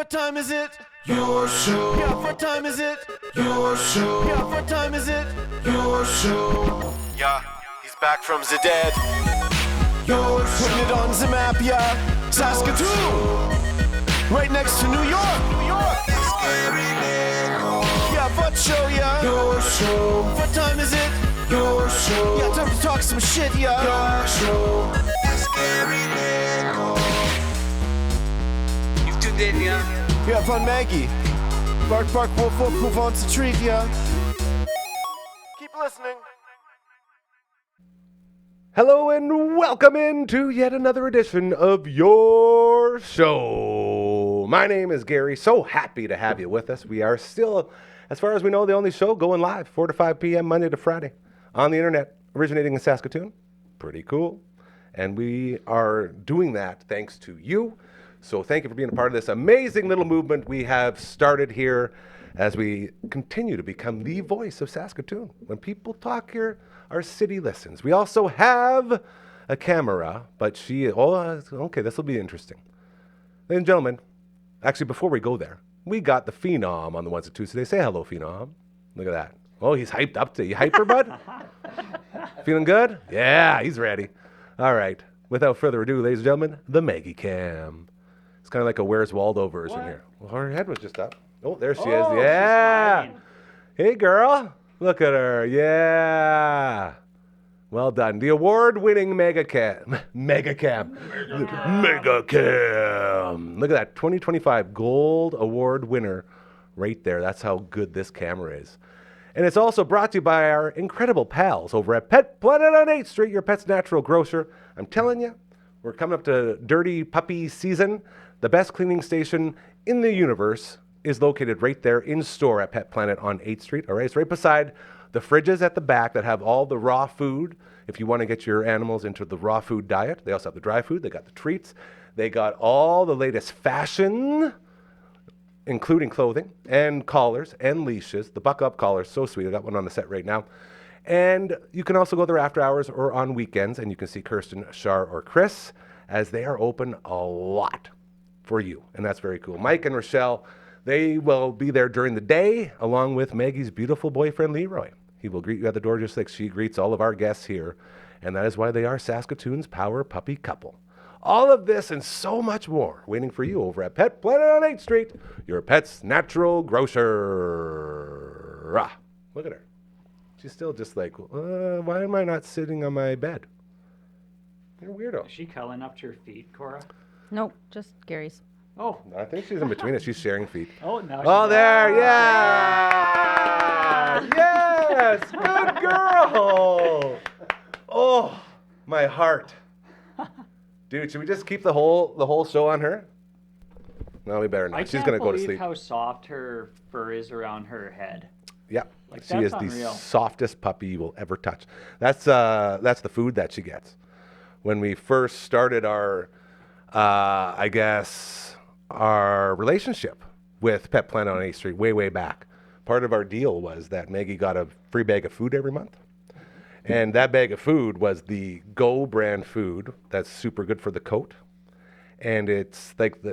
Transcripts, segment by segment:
what time is it? Your show. Yeah, what time is it? Your show. Yeah, what time is it? Your show. Yeah, he's back from the dead. Your show. Putting it on the map, yeah. Saskatoon. Right next to New York. New York. Yeah, what show, yeah. Your show. What time is it? Your show. Yeah, time to talk some shit, yeah. Your show. You've tuned in, yeah. Yeah, fun Maggie. Bark, bark, wolf, wolf, who wants a treat, yeah? Keep listening. Hello and welcome into yet another edition of Your Show. My name is Gary. So happy to have you with us. We are still, as far as we know, the only show going live 4 to 5 p.m. Monday to Friday on the internet, originating in Saskatoon. Pretty cool. And we are doing that thanks to you. So thank you for being a part of this amazing little movement we have started here as we continue to become the voice of Saskatoon. When people talk here, our city listens. We also have a camera, but okay, this will be interesting. Ladies and gentlemen, actually before we go there, we got the Phenom on the ones and twos today. Say hello, Phenom. Look at that. Oh, he's hyped up today. You hyper, bud? Feeling good? Yeah, he's ready. All right. Without further ado, ladies and gentlemen, the Maggie Cam. It's kind of like a Where's Waldo version here. Well, her head was just up. Oh, there she is. Yeah. Hey, girl. Look at her. Yeah. Well done. The award-winning Mega Cam. Mega Cam. Mega Cam. Look at that. 2025 Gold Award winner right there. That's how good this camera is. And it's also brought to you by our incredible pals over at Pet Planet on 8th Street, your pet's natural grocer. I'm telling you, we're coming up to dirty puppy season. The best cleaning station in the universe is located right there in store at Pet Planet on 8th Street. All right, it's right beside the fridges at the back that have all the raw food. If you want to get your animals into the raw food diet, they also have the dry food. They got the treats. They got all the latest fashion, including clothing and collars and leashes. The Buck Up collar is so sweet. I got one on the set right now. And you can also go there after hours or on weekends, and you can see Kirsten, Shar, or Chris, as they are open a lot for you, and that's very cool. Mike and Rochelle, they will be there during the day, along with Maggie's beautiful boyfriend, Leroy. He will greet you at the door just like she greets all of our guests here, and that is why they are Saskatoon's power puppy couple. All of this and so much more waiting for you over at Pet Planet on 8th Street, your pet's natural grocer. Ah, look at her. She's still just like, why am I not sitting on my bed? You're a weirdo. Is she cuddling up to your feet, Cora? Nope, just Gary's. Oh. I think she's in between us. She's sharing feet. Oh, now Oh, there. Yeah. Yes. Good girl. Oh, my heart. Dude, should we just keep the whole show on her? No, we better not. She's going to go to sleep. I can't believe how soft her fur is around her head. Yeah. Like, she is unreal. the softest puppy you will ever touch. That's the food that she gets. When we first started our our relationship with Pet Planet on 8th Street way back, part of our deal was that Maggie got a free bag of food every month. And that bag of food was the Go brand food that's super good for the coat. And it's like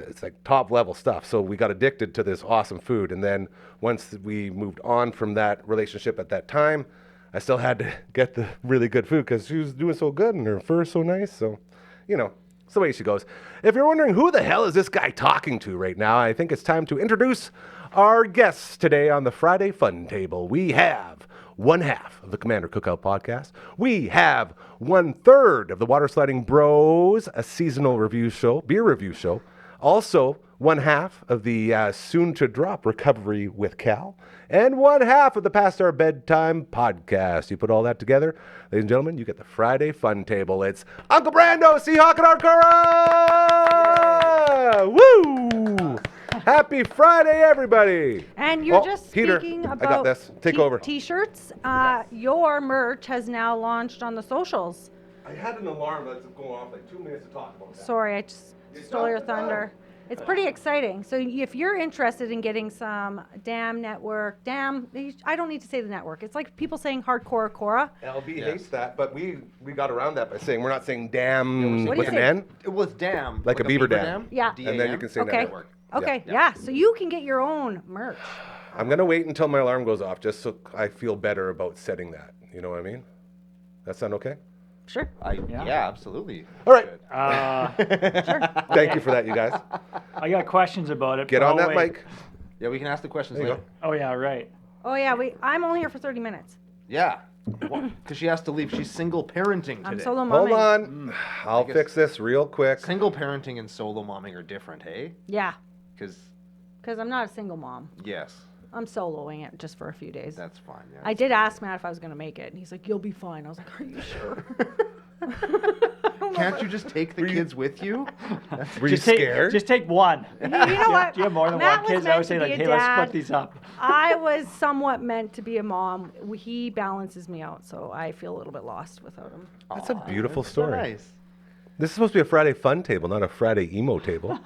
top level stuff. So we got addicted to this awesome food. And then once we moved on from that relationship at that time, I still had to get the really good food because she was doing so good and her fur is so nice. So, it's the way she goes. If you're wondering who the hell is this guy talking to right now, I think it's time to introduce our guests today on the Friday Fun Table. We have one half of the Commander Cookout podcast. We have 1/3 of the Water Sliding Bros, a seasonal beer review show. Also, one half of the soon-to-drop Recovery with Cal, and one half of the Past Our Bedtime podcast. You put all that together, ladies and gentlemen, you get the Friday Fun Table. It's Uncle Brando, Seahawk, and Hard-Corra! Woo! Happy Friday, everybody! And you're just Peter, speaking about I got this. Take over. T-shirts. Your merch has now launched on the socials. I had an alarm that's going off like 2 minutes to talk about that. Sorry, I just stole your thunder. It's pretty exciting. So if you're interested in getting some I don't need to say the network. It's like people saying Hard-Corra Cora. LB hates that, but we got around that by saying we're not saying dam What do with you an say? N. It was dam. Like a beaver dam. Yeah. And then you can say Okay. network. Okay, yeah. So you can get your own merch. I'm going to wait until my alarm goes off just so I feel better about setting that. You know what I mean? That sound okay? Sure. Yeah, absolutely. All right. Sure. Thank you for that, you guys. I got questions about it. Get but on I'll that wait. mic. Yeah, we can ask the questions There you later. go. Oh yeah, right. Oh yeah, I'm only here for 30 minutes. Yeah, because she has to leave. She's single parenting today. I'm solo Hold momming. on. I'll guess- fix this real quick. Single parenting and solo momming are different, hey? Yeah, Because because I'm not a single mom. yes, I'm soloing it just for a few days. that's fine. Yeah, I did ask Matt if I was going to make it, and he's like, "You'll be fine." I was like, "Are you sure?" Can't you just take the kids with you? Were you scared? Just take one. You know what? Do you have more than Matt one was kid? I meant would say to like, be a hey, let's dad. split these up. I was somewhat meant to be a mom. He balances me out, so I feel a little bit lost without him. That's a beautiful That's so story. nice. This is supposed to be a Friday fun table, not a Friday emo table.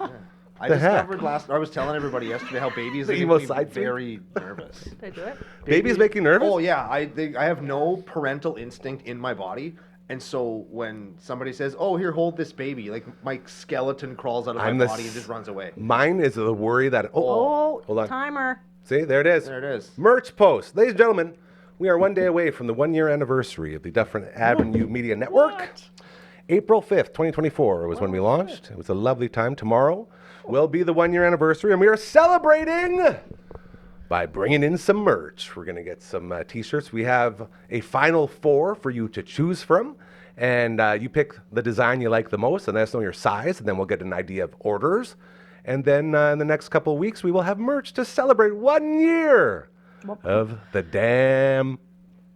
I The heck? discovered I was telling everybody yesterday how babies The make emo me side food? very nervous. Did I do it? Babies make you nervous? Oh yeah, I have no parental instinct in my body, and so when somebody says, "Oh, here, hold this baby," like my skeleton crawls out of I'm my the body and s- just runs away. Mine is the worry that, Oh, hold on. timer. See, there it is. There it is. Merch post. Ladies and gentlemen, we are one day away from the 1 year anniversary of the Dufferin Avenue Media Network. April 5th, 2024 was when we launched. It was a lovely time. Tomorrow will be the 1 year anniversary, and we are celebrating by bringing in some merch. We're going to get some t-shirts. We have a final 4 for you to choose from, and you pick the design you like the most, and let us know your size, and then we'll get an idea of orders. And then in the next couple of weeks, we will have merch to celebrate 1 year of the Damn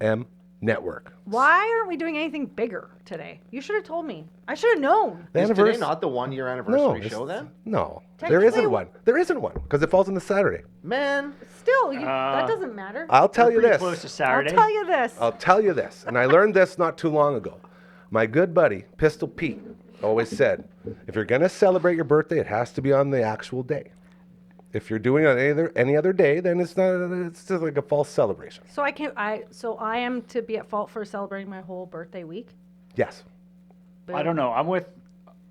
M Network. Why aren't we doing anything bigger today? You should have told me. I should have known. The Is annivers- today not the 1 year anniversary it's- show then? No, there Technically- isn't one. There isn't one because it falls on the Saturday. Man, Still, that doesn't matter. I'll tell you Pretty this. close to I'll Saturday. tell you this. I'll tell you this, and I learned this not too long ago. My good buddy, Pistol Pete, always said, if you're going to celebrate your birthday, it has to be on the actual day. If you're doing it on any other day, then it's not. It's just like a false celebration. So I am to be at fault for celebrating my whole birthday week. Yes. I don't know. I'm with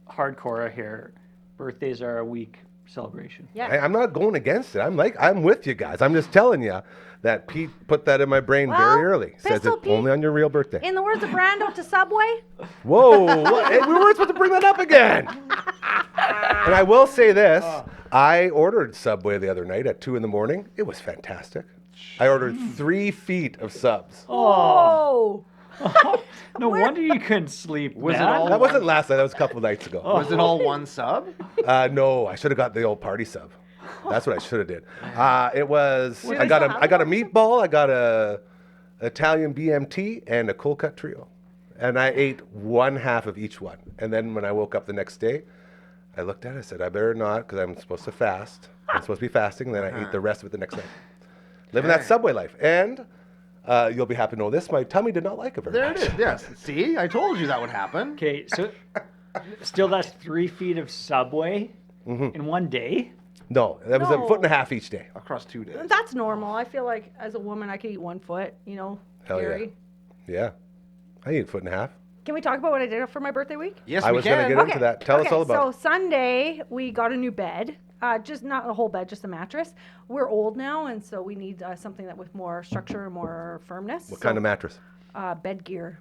Hard-Corra here. Birthdays are a week celebration. Yeah. I'm not going against it. I'm with you guys. I'm just telling you that Pete put that in my brain Well, very early. Says Pistol it's Pete- only on your real birthday. In the words of Brando to Subway, Whoa, what? Hey, we weren't supposed to bring that up again. And I will say this. I ordered Subway the other night at 2 a.m. It was fantastic. I ordered 3 feet of subs. oh, No wonder you couldn't sleep. Was it man. all- That wasn't last night. That was a couple of nights ago. was it all one sub? No, I should have got the old party sub. That's what I should have did. It was. Wait, I they got still a. have I got a those? meatball. I got a Italian BMT and a cold cut trio, and I ate one half of each one. And then when I woke up the next day, I looked at it. I said, I better not because I'm supposed to fast. I'm supposed to be fasting. And then I ate the rest of it the next night. Living that Subway life. And you'll be happy to know this. My tummy did not like it very There much. it is. Yes. See, I told you that would happen. Okay, so still that's 3 feet of Subway in one day. No, that was a No. foot and a half each day. Across 2 days. that's normal. I feel like as a woman, I could eat 1 foot. You know, Hell yeah. Gary. Yeah, I ate a foot and a half. Can we talk about what I did for my birthday week? Yes, I we was gonna can. get into that. Tell us all about it. So Sunday we got a new bed. Just not a whole bed, just a mattress. We're old now, and so we need something that with more structure and more firmness. What kind of mattress? Bed gear.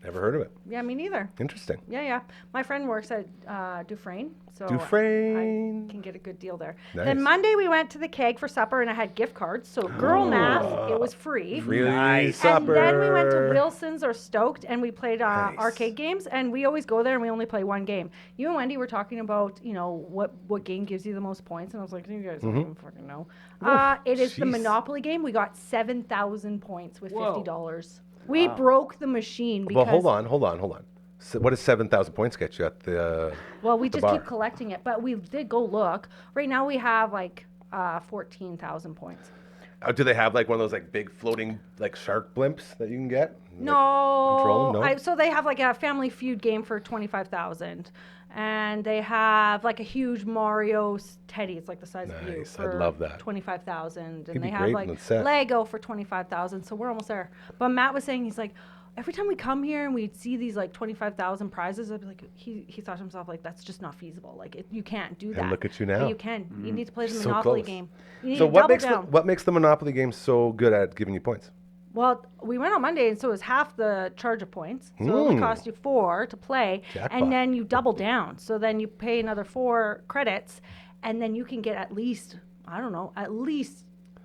Never heard of it. Yeah, me neither. Interesting. Yeah. My friend works at Dufferin, so Dufferin. I can get a good deal there. Nice. Then Monday we went to the keg for supper, and I had gift cards. So girl math, it was free. Really Nice. supper. And then we went to Wilson's or Stoked, and we played Nice. arcade games. And we always go there, and we only play one game. You and Wendy were talking about, what game gives you the most points, and I was like, you guys don't even fucking know. It is the jeez. Monopoly game. We got 7,000 points with Whoa. $50. We broke the machine because. Well, hold on. So what does 7,000 points get you at the? Well, we the just bar? keep collecting it, but we did go look. Right now we have like 14,000 points. Do they have like one of those like big floating like shark blimps that you can get? No, control? No? so they have like a Family Feud game for 25,000, and they have like a huge Mario teddy. It's like the size of you Nice, I'd for love that. 25,000, He'd and be they have great like in the set. Lego for 25,000. So we're almost there. But Matt was saying he's like, every time we come here and we'd see these like 25,000 prizes, I'd be like, he thought to himself, like, that's just not feasible. Like, you can't do that. And look at you now. But you can. You need to play the So Monopoly close. game. You need So to what double makes down. what makes the Monopoly game so good at giving you points? Well, we went on Monday, and so it was half the charge of points. So it only cost you 4 to play, Jackpot. and then you double down. So then you pay another 4 credits, and then you can get at least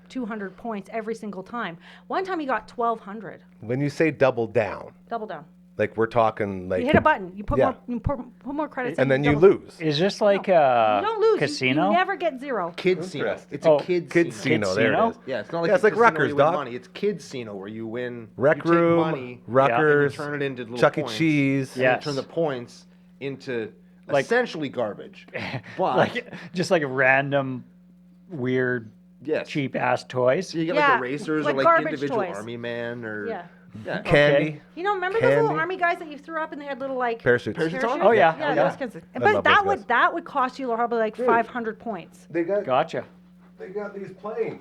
200 points every single time. One time he got 1,200. When you say double down, Double down. like we're talking like You hit a button. You put Yeah. put more credits, and in, then you double down. lose. Is this like You a don't lose. casino? You never get 0. Kidsino. Interesting. It's Oh, a kids. Kidsino, there it Kidsino? is. Yeah, it's not like Yeah, it's a like casino where Rutgers, you win dog. money. It's Kidsino where you win. Rec you take room, money, Rutgers, and you turn it into little Chuck E. points, Cheese. and Yes. you turn the points into Like- essentially garbage. But like just like random weird yes, cheap ass toys? So you get Yeah, like erasers like or like garbage individual toys. army man or Yeah. Candy. You know, remember those little Candy. army guys that you threw up and they had little like Parachutes. Parachutes on? Oh, yeah. yeah, Oh, those yeah. kinds of. I But love that those would guys. that would cost you probably like 500 points. They got Gotcha. these planes.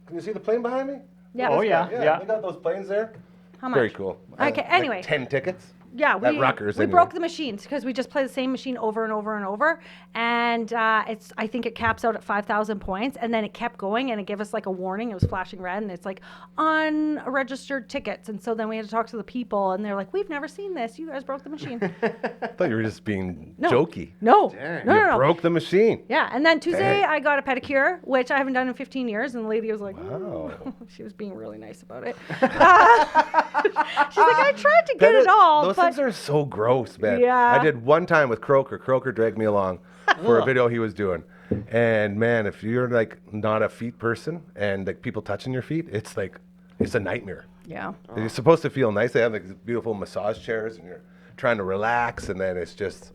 Can you see the plane behind me? Yeah. Oh, yeah. They got those planes there. How much? Very cool. Okay, anyway. Like 10 tickets. Yeah, At Rutgers, we anyway. broke the machines because we just play the same machine over and over and over, and I think it caps out at 5,000 points, and then it kept going, and it gave us like a warning. It was flashing red, and it's like unregistered tickets, and so then we had to talk to the people, and they're like, "We've never seen this. You guys broke the machine." I thought you were just being No. jokey. No, Dang. no, You no, no. broke the machine. Yeah, and then Tuesday Dang. I got a pedicure, which I haven't done in 15 years, and the lady was like, Wow. she was being really nice about it. She's like, I tried to get That is- it all, Those but things are so gross, man. Yeah. I did one time with Croker. Croker dragged me along for a video he was doing. And man, if you're like not a feet person and like people touching your feet, it's like, it's a nightmare. yeah. You're supposed to feel nice. They have like these beautiful massage chairs and you're trying to relax and then it's just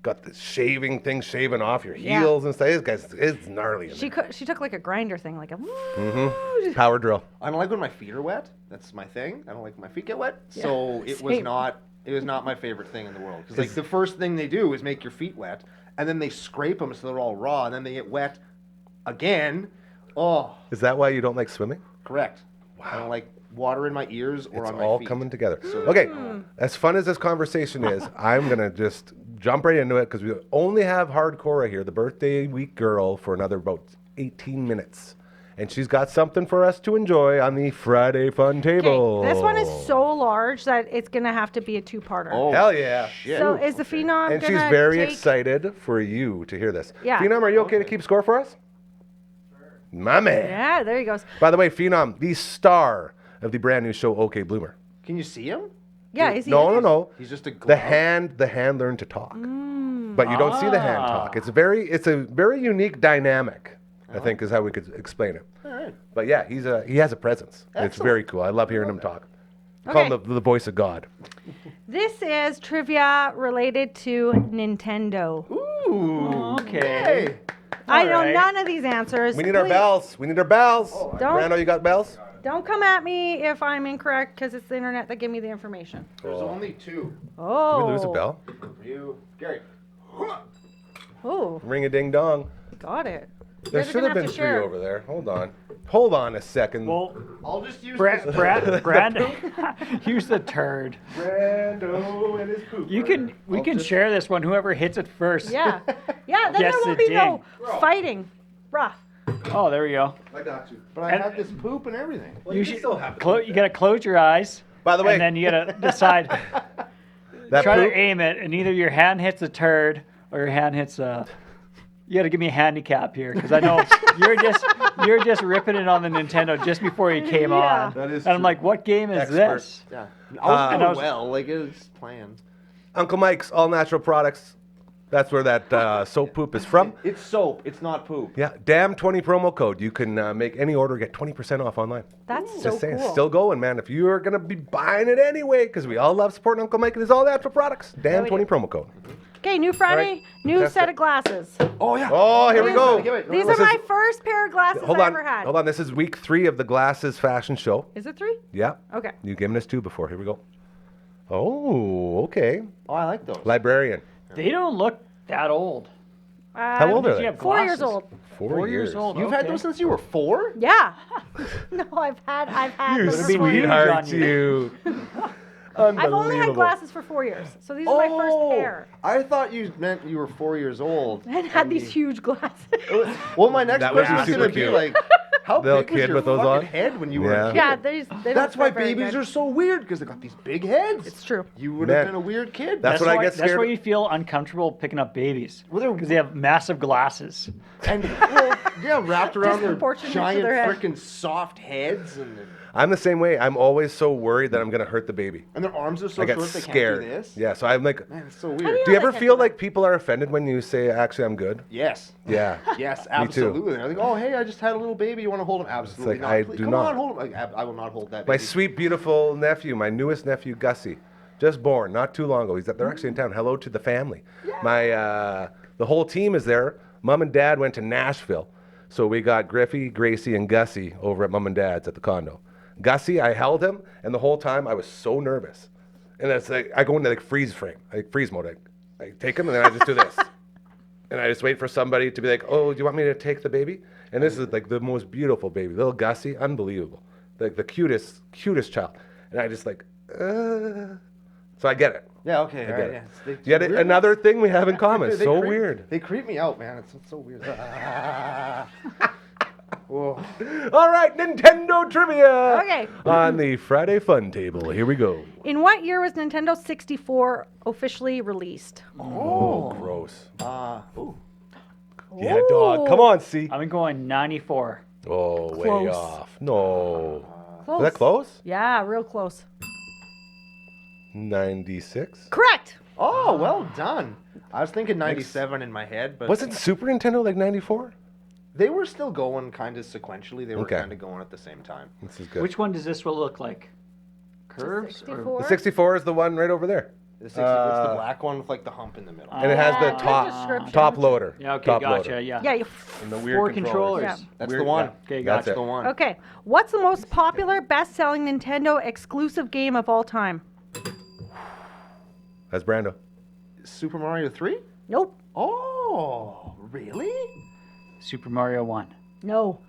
got the shaving thing shaving off your Yeah. heels and stuff. This guy's, it's gnarly. In She took like a grinder thing, like a. there. Power drill. I don't like when my feet are wet. That's my thing. I don't like when my feet get wet. So it was same. not my favorite thing in the world. Because like the first thing they do is make your feet wet, and then they scrape them so they're all raw, and then they get wet again. Oh, Is that why you don't like swimming? correct. I don't like water in my ears or It's on my all feet. coming together. Okay, as fun as this conversation is, I'm gonna just jump right into it because we only have Hard-Corra here, the birthday week girl, for another about 18 minutes, and she's got something for us to enjoy on the Friday Fun Table. Okay, this one is so large that it's gonna have to be a two-parter. Oh, Hell yeah. shit. So is the Phenom And gonna she's very take- excited for you to hear this. Yeah. Phenom, are you okay to keep score for us? My man. Yeah, there he goes. By the way, Phenom, the star of the brand new show OK Bloomer. Can you see him? Yeah, is he? No, in no, it? no. He's just a The glob. hand learned to talk, but you don't see the hand talk. It's a very unique dynamic. I think is how we could explain it. All right. But yeah, he has a presence. It's very cool. I love hearing him talk. Call him the voice of God. This is trivia related to Nintendo. Ooh. Okay. Hey. I know Alright. none of these answers. We need our Please bells. We need our bells. Don't- Brando, you got bells? Don't come at me if I'm incorrect because it's the internet that gave me the information. There's only two. Oh. Did we lose a bell? For you, Gary. Oh, Ring a ding dong. got it. You There guys are should gonna have been to three share. over there. Hold on. Hold on a second. Well, I'll just use Brad, this. Brad, use the turd. Brando and his poop. We can share this one. Whoever hits it first. Yeah. Yeah, then Guess there won't the be no ding. fighting. Bruh. Oh, there we go. I got you. But I And- have this poop and everything. Well, You can should still have it. you gotta close your eyes. By the way, and then you gotta decide. that Try poop, to aim it, and either your hand hits a turd or your hand hits a. You gotta give me a handicap here, because I know you're just ripping it on the Nintendo just before you came Yeah. on. That is and I'm true. like, what game is Expert. this? Yeah. I was doing I was- well. Like it was planned. Uncle Mike's All Natural Products. That's where that soap poop is from. It's soap. It's not poop. Yeah, damn 20 promo code. You can make any order, get 20% off online. That's so Just saying, cool. still going, man. If you're gonna be buying it anyway, because we all love supporting Uncle Mike and his All Natural Products. Damn we 20 do. promo code. Okay, new Friday, Alright, new test set it. of glasses. Oh yeah. Oh, here we go. These This are my is- first pair of glasses Hold I on, ever had. hold on. This is week 3 of the Glasses Fashion Show. Is it 3? Yeah. Okay. You've given us 2 before. Here we go. Oh, okay. Oh, I like those. Librarian. They don't look that old. How old are Did they? you have 4 years glasses? old. 4 years old. You've had those since you were 4? Yeah. No, I've had You them before. huge sweetheart, on you. you. I've only had Unbelievable. glasses for 4 years, so these are my first pair. I thought you meant you were 4 years old. And had these huge glasses. Well, my next That would be question is super going to be cute. like, how Little big was kid your with those fucking on? head when you were a kid? Yeah, they That's don't why fit very babies good. are so weird, because they got these big heads. It's true. You would Man. have been a weird kid. That's what I get That's scared why of. you feel uncomfortable picking up babies. Well, they're- Because they have massive glasses. And, well, yeah, wrapped around their Disproportionate to giant their head. freaking soft heads, and I'm the same way. I'm always so worried that I'm going to hurt the baby. their arms are so I get short they scared. can't do this. Yeah, so I'm like, Man, it's so do weird. do you they ever can't feel do that? like people are offended when you say, actually, I'm good? Yes. Yeah. Yes, too. absolutely. They're like, oh, hey, I just had a little baby. You want to hold him? Absolutely like, not. I Please, do come not. on, hold him. Like, I will not hold that My baby. sweet, beautiful nephew, my newest nephew, Gussie, just born not too long ago. They're actually in town. Hello to the family. The whole team is there. Mom and Dad went to Nashville. So we got Griffey, Gracie, and Gussie over at Mom and Dad's at the condo. Gussie, I held him, and the whole time I was so nervous. And it's like, I go into like freeze mode. I take him, and then I just do this. And I just wait for somebody to be like, oh, do you want me to take the baby? And this is like the most beautiful baby. Little Gussie, unbelievable. Like the cutest child. And I just like, So I get it. Yeah, okay. I All get right, it. yeah. Yet another thing we have in common. They So creep- weird. They creep me out, man. It's so weird. Whoa. All right, Nintendo trivia. Okay. On the Friday Fun Table. Here we go. In what year was Nintendo 64 officially released? Oh, gross. Ooh. Yeah, dog. Come on, see. I'm going 94. Oh, way Close. off. No. Close. Is that close? Yeah, real close. 96. Correct. Oh, well done. I was thinking 97 in my head, but Wasn't Super Nintendo like 94? they were still going kind of sequentially. They were Okay. kind of going at the same time. This is good. Which one does this look like? Curves? Or 64. The 64 is the one right over there. The 60, it's the black one with like the hump in the middle. And it has the Yeah, good description. top loader. Yeah, okay, top gotcha. loader. Yeah. Yeah. You And the weird Four controllers. controllers. Yeah. That's Weird- the one. yeah, okay, That's gotcha. it. The one. Okay. What's the most popular, best-selling Nintendo exclusive game of all time? That's Brando. Super Mario 3? Nope. Oh, really? Super Mario 1. No.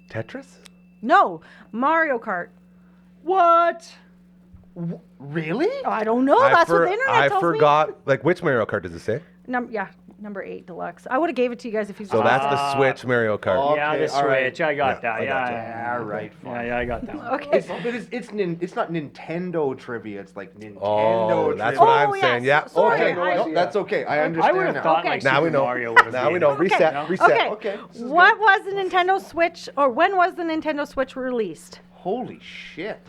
Tetris? No. Mario Kart. What? Really? I don't know. That's what the internet I tells forgot. Like, which Mario Kart does it say? me. Number 8 deluxe. I would have gave it to you guys if you. So that's the Switch Mario Kart. Oh. Yeah, Okay, the all right. Switch. I got Yeah, that. I Yeah, gotcha. yeah, right, fine. Yeah, I got that one. Okay. It's not Nintendo trivia. It's like Nintendo Oh, trivia. that's what I'm Oh, saying. yes. Yeah. Sorry, Okay. No, I- no, that's okay. I I understand would have now. thought Okay. like Now Super we know. Mario would have Now we been. know. Okay. Reset. Reset. Okay. Okay, this is What was the Nintendo Switch, or when was the Nintendo Switch released? Holy shit.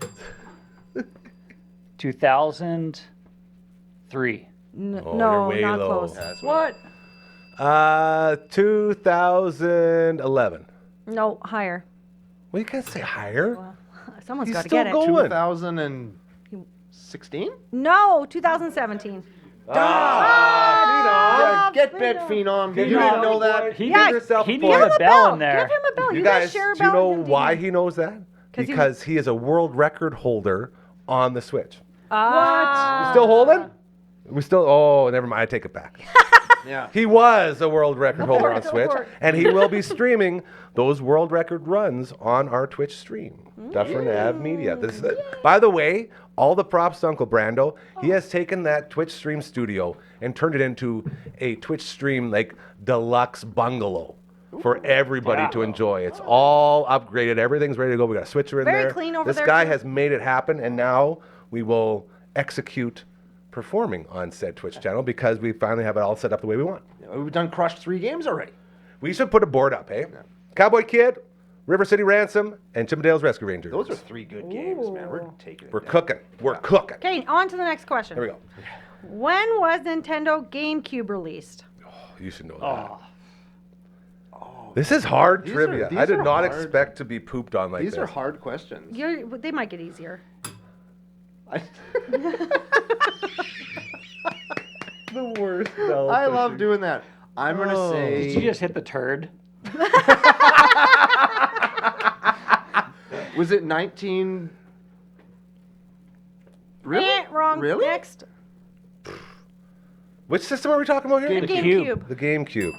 2003. Oh, No, you're way not low. close. That's What? 2011. No, higher. Well, you can't say higher. Someone's He's got to still get it. going. 2016? No, 2017. Yeah, get Phenom. bet, Phenom. You Phenom. didn't know that? He Yeah, did yourself he a needed point. Give him a a bell bell. in there. Give him a bell. You You guys, share a do you bell know with him, why Dina. he knows that? 'Cause he- Because he is a world record holder on the Switch. Ah. Still holding? We still. Oh, never mind. I take it back. Yeah. He was a world record holder on Go Switch, for it. and he will be streaming those world record runs on our Twitch stream, Dufferin Ave Media. This is, by the way, all the props to Uncle Brando. He has taken that Twitch stream studio and turned it into a Twitch stream like deluxe bungalow for everybody Yeah. to enjoy. It's all upgraded. Everything's ready to go. We got a switcher in Very there. clean over this there, guy too. has made it happen, and now we will execute performing on said Twitch channel because we finally have it all set up the way we want. We've done crushed 3 games already. We should put a board up, hey? Cowboy Kid, River City Ransom, and Chippendale's Rescue Rangers. Those are 3 good games, man. We're taking it. We're down. cooking. We're cooking. Okay, on to the next question. Here we go. When was Nintendo GameCube released? You should know that. Oh, This is hard These trivia. are- these I did are not hard. expect to be pooped on like These this. are hard questions. They might get easier. the worst. No, I love doing that. I'm going to say... did you just hit the turd? Was it 19... Really? Wrong. Really? Next. Which system are we talking about here? The GameCube. GameCube. The GameCube.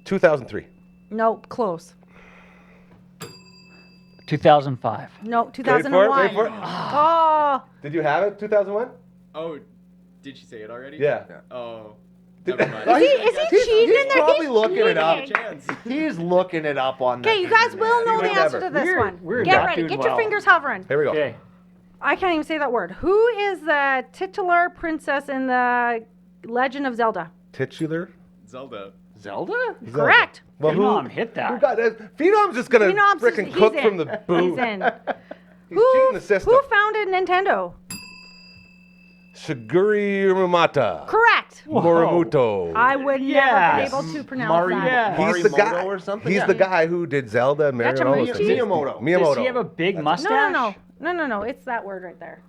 2003. Nope, close. 2005. No, Wait 2001. for it. Oh, Did you have it? 2001? Oh, did she say it already? Yeah. Oh. Did- Never mind. is he cheating in there? probably He's looking it up. cheating. Chance. He's looking it up on Okay, you guys will know the would answer never. to this We're- one. we're Get not ready. doing Get your well. fingers hovering. Here we go. Okay. I can't even say that word. Who is the titular princess in the Legend of Zelda? Titular? Zelda. Zelda? Correct. Well, Phenom hit Who that. got it? Phenom's just gonna Phenom's just- frickin' he's cook in. from the booth. He's in. He's cheating the system. Who founded Nintendo? Shigeru Yamamata. Correct. Morimuto. I would never Yes. be able to pronounce Mari- that. Yeah. He's the Marimoto guy. or something? He's Yeah. the guy who did Zelda and Mario and all those Miyamoto. things. Miyamoto. Miyamoto. Does he have a big mustache? No. It's that word right there.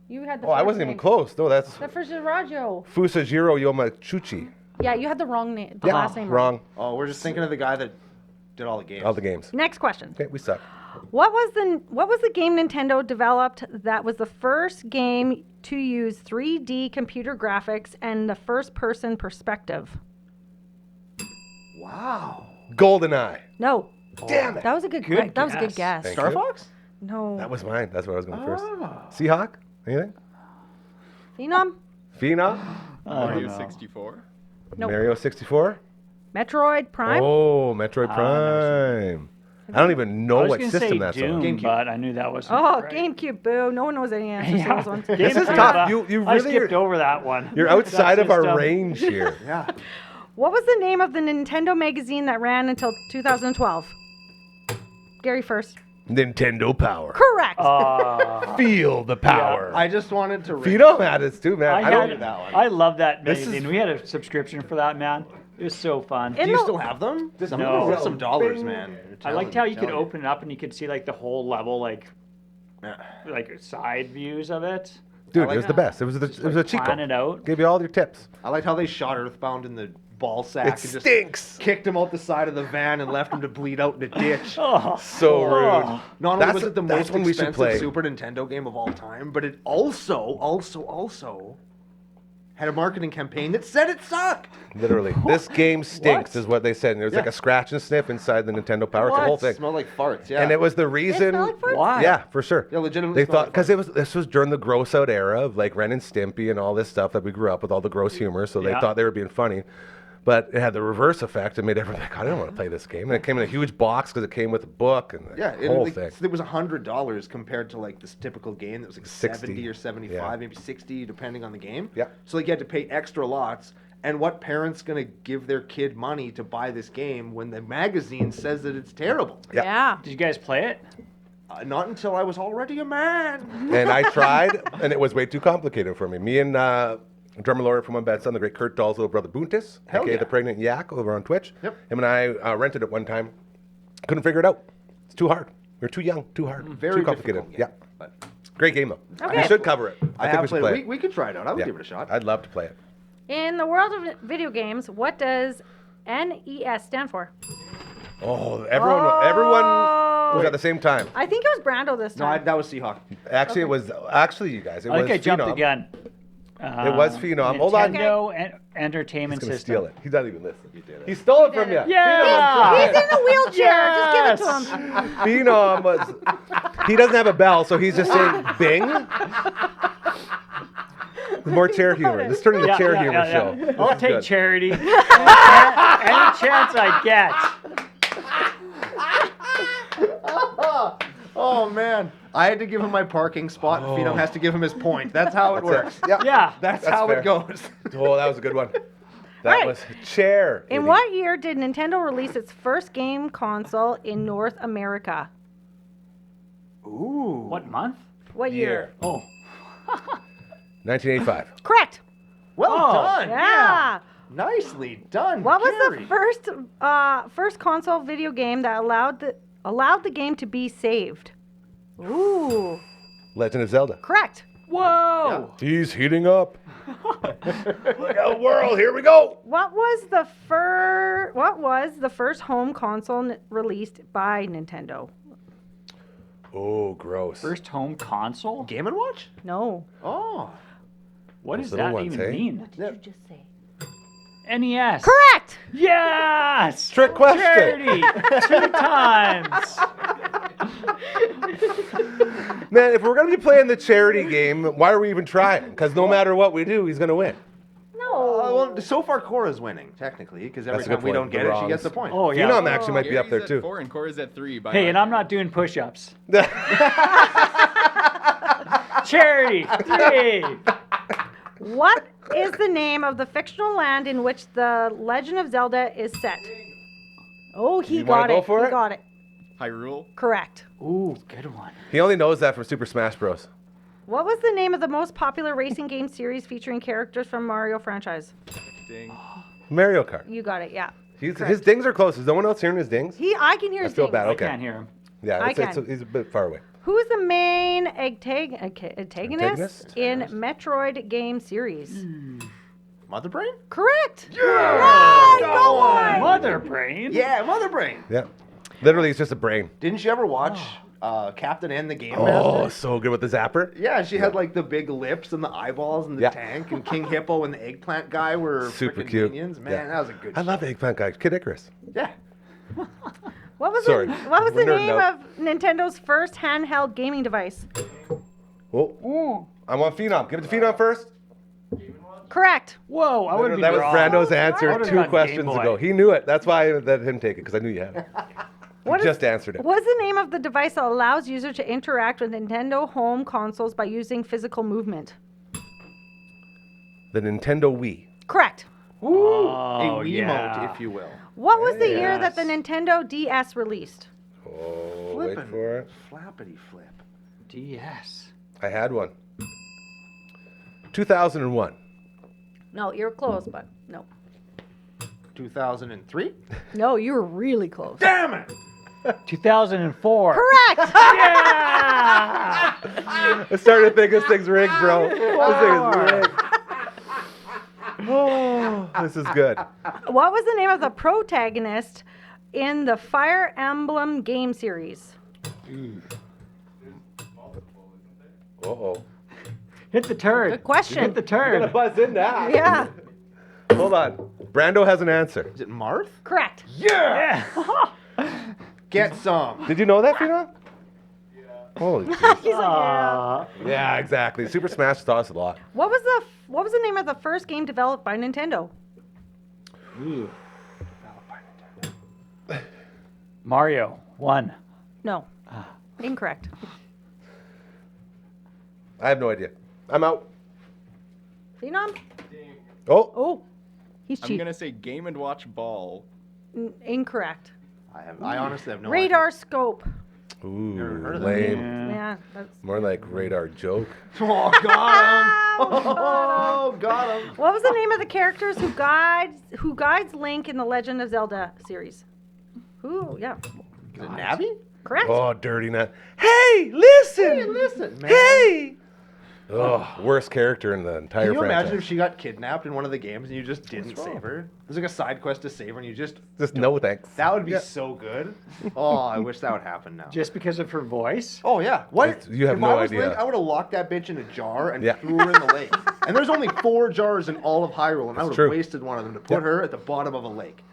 You had the Oh, I first wasn't even name. close. No, that's The first is Rajo. Fusajiro Yomachuchi. Yeah, you had the wrong name. The Yeah, last name wrong. Oh, we're just thinking of the guy that did all the games. All the games. Next question. Okay, we suck. What was the game Nintendo developed that was the first game to use 3D computer graphics and the first person perspective? Wow. GoldenEye. No. Damn it. That was a good Good that was a good guess. guess. Thank Star you. Fox? No. That was mine. That's what I was going first. Ah. Seahawk? Anything? Phenom? Phenom? Mario know. 64. Nope. Mario 64? Metroid Prime? Oh, Metroid Prime. I don't even know I was what gonna system say that's Doom, on. GameCube. but I knew that was. Oh, GameCube, boo. No one knows any answers to those ones. This is GameCube, tough. You I really skipped over that one. You're outside of our system. range here. Yeah. What was the name of the Nintendo magazine that ran until 2012? Gary first. Nintendo Power. Correct. Feel the power. I just wanted to Phenom had it too, man. I don't. had that one. I love that This is- magazine. We had a subscription for that, man. It was so fun. In Do you the- still have them? Some No. of them are worth some dollars, man. I liked how you could open it up and you could see like the whole level, like Yeah. side views of it. Dude, I like it was the that. best. It was a Chico. Plan it out. Gave you all your tips. I liked how they shot Earthbound in the ball sack It and just stinks. kicked him out the side of the van and left him to bleed out in a ditch. Oh, So rude. oh. Not only That's- was it the that's most one we should expensive play. Super Nintendo game of all time, but it also had a marketing campaign that said it sucked. Literally. This game stinks, What? is what they said. And there was like Yeah. a scratch and sniff inside the Nintendo Power. It's the whole It thing. smelled like farts, yeah. And it was the It reason. smelled like farts? Why? Yeah, for sure. Yeah, legitimately They smelled thought like because this was during the gross out era of like Ren and Stimpy and all this stuff that we grew up with, all the gross humor. So they Yeah. thought they were being funny, but it had the reverse effect and made everyone like, I don't want to play this game. And it came in a huge box because it came with a book and the Yeah, whole like, thing. it was $100 compared to like this typical game that was like 60, 70 or 75, yeah. maybe 60, depending on the game. Yeah. So like you had to pay extra lots. And what parent's gonna give their kid money to buy this game when the magazine says that it's terrible? Yeah. Yeah. Did you guys play it? Not until I was already a man. And I tried, and it was way too complicated for me. Me and drummer lawyer from my bad son, the great Kurt Dahl's little brother Boontis, Hell aka yeah. the Pregnant Yak over on Twitch. Yep. Him and I rented it one time. Couldn't figure it out. It's too hard. We were too young, too hard, Very too complicated. difficult game, Yeah. but Great game though. Okay. We should cover it. I think have we should played play it. We could try it out. I would Yeah. give it a shot. I'd love to play it. In the world of video games, what does NES stand for? Oh, everyone was at the same time. I think it was Brando this No, time. that was Seahawk. Actually, it was you guys. It I was think I jumped Phenom. the gun. It was Phenom. Hold on. Nintendo He's Entertainment gonna System. steal it. He's not even listening. You did it. He stole it from you. Yeah. He's in the wheelchair. Just give it to him. Phenom was. He doesn't have a bell, so he's just saying Bing. More chair humor. Let's turn into a chair humor show. This I'll is take good. charity. Any chance I get. Oh man, I had to give him my parking spot, and Phenom has to give him his point. That's how it works. Yeah. Yeah. That's That's how fair. it goes. Oh, that was a good one. That Right. was chair. In Eddie. what year did Nintendo release its first game console in North America? Ooh. What month? What year? Oh. 1985. Correct. Well Oh, done. Yeah. Nicely done. What was Gary. the first console video game that allowed the game to be saved? Ooh. Legend of Zelda. Correct. Whoa. He's heating up. Look out, world! Here we go. What was the first home console released by Nintendo? Oh, gross. First home console? Game & Watch? No. Oh. What Those does little that ones, even eh? mean? Did you just say? NES. Correct. Yes. Trick question. Charity. 2 times. Man, if we're going to be playing the charity game, why are we even trying? Because no matter what we do, he's going to win. Well, so far Cora's winning, technically, because every That's a good time we point. don't get The it, she wrongs. gets the point. Oh, yeah. Phenom actually might be up there, Gary's too. at 4 and Cora's at 3. By Hey, my and I'm count. not doing push-ups. Charity, 3. What is the name of the fictional land in which the Legend of Zelda is set? Oh, he You wanna got go it. for He it? got it. Hyrule. Correct. Ooh, good one. He only knows that from Super Smash Bros. What was the name of the most popular racing game series featuring characters from Mario franchise? Ding. Mario Kart. You got it. Yeah. His dings are close. Is no one else hearing his dings? I can hear I his feel dings. bad. I Okay. can't hear him. Yeah, I he's a bit far away. Who is the main antagonist Antagonist? in Metroid game series? Mother Brain? Correct. Right, go on. Mother brain. Yeah, Mother Brain. Yeah. Literally, it's just a brain. Didn't you ever watch Captain N the Game Oh, Master? so good with the zapper. Yeah, she had like the big lips and the eyeballs and the Yeah. tank, and King Hippo and the eggplant guy were Super freaking cute. minions. Man, Yeah. that was a good I love Eggplant Guy. Kid Icarus. Yeah. What was Sorry. what was the We're nerding name out. of Nintendo's first handheld gaming device? Oh, I want Phenom. Give it to Phenom first. Correct. Whoa, I would be That was wrong. Brando's I answer would've 2 gone Game questions Boy. ago. He knew it. That's why I let him take it, because I knew you had it. What He is- just answered it. What is the name of the device that allows users to interact with Nintendo home consoles by using physical movement? The Nintendo Wii. Correct. Oh, a Wiimote, yeah. if you will. What was the year that the Yes. Nintendo DS released? Oh, wait Flippin' for it. Flappity flip. DS. I had one. 2001. No, you're close, but no. 2003? No, you were really close. Damn it! 2004. Correct. Yeah! I started to think this thing's rigged, bro. This thing is rigged. Oh, this is good. What was the name of the protagonist in the Fire Emblem game series? Uh-oh. Hit the turd. Good question. Hit the turd. buzz in now. Yeah. Hold on. Brando has an answer. Is it Marth? Correct. Yeah. Get some. Did you know that, Phenom? Yeah. Holy jeez. He's like, yeah. Yeah, exactly. Super Smash taught us a lot. What was the name of the first game developed by Nintendo? Mario. 1. No. Incorrect. I have no idea. I'm out. Phenom? Oh, Oh, he's I'm cheap. gonna say Game and Watch Ball. Incorrect. I honestly have no Radar idea. scope. ooh, Never heard of that. lame. Yeah, that's. More like radar joke. Oh, got him! Oh, got him! What was the name of the characters who guides Link in the Legend of Zelda series? Who? Yeah. Is it Navi? Correct. Oh, dirty nut. Hey, listen! Hey, listen, man. Hey! Oh, worst character in the entire Can you franchise. imagine if she got kidnapped in one of the games and you just didn't save her? There's like a side quest to save her and you just... Just no thanks. That would be Yeah. so good. Oh, I wish that would happen now. Just because of her voice? Oh, yeah. What? You have if no I was idea. Link, I would have locked that bitch in a jar and Yeah. threw her in the lake. And there's only 4 jars in all of Hyrule, and I would have true. wasted one of them to put Yeah. her at the bottom of a lake.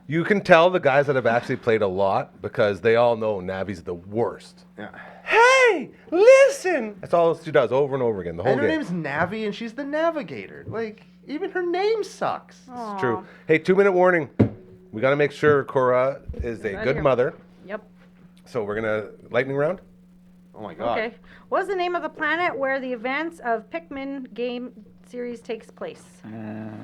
You can tell the guys that have actually played a lot because they all know Navi's the worst. Yeah. Hey, listen! That's all she does over and over again, the whole And her game. name's Navi, and she's the navigator. Like, even her name sucks. It's true. Hey, 2-minute warning. We got to make sure Cora is a Right good here. mother. Yep. So we're going to lightning round. Oh my god. Okay. What is the name of the planet where the events of Pikmin game series takes place?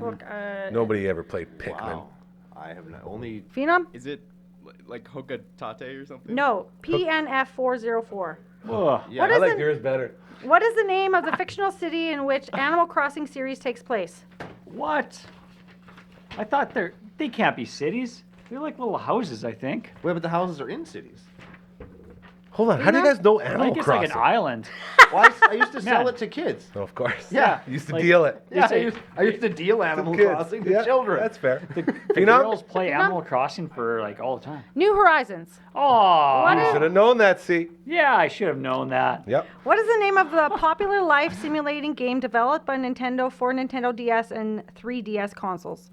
Look, Nobody ever played Pikmin. Wow. I have only... Phenom? Is it like Hokatate or something? No. PNF 404. Ugh. Yeah. What I is like the- yours better. What is the name of the fictional city in which Animal Crossing series takes place? What? I thought they can't be cities. They're like little houses, I think. Wait, but the houses are in cities. Hold on. How do you guys know I Animal think it's Crossing? like an island. Well, I used to sell Man. it to kids. Oh, of course. Yeah. You used to Like- deal it. Yeah, say- I used to deal Animal Kids. Crossing to Yeah, children. That's fair. The You know? girls play Animal Crossing for like all the time. New Horizons. Oh, What You is- should have known that, see? yeah, I should have known that. Yep. What is the name of the popular life simulating game developed by Nintendo for Nintendo DS and 3DS consoles?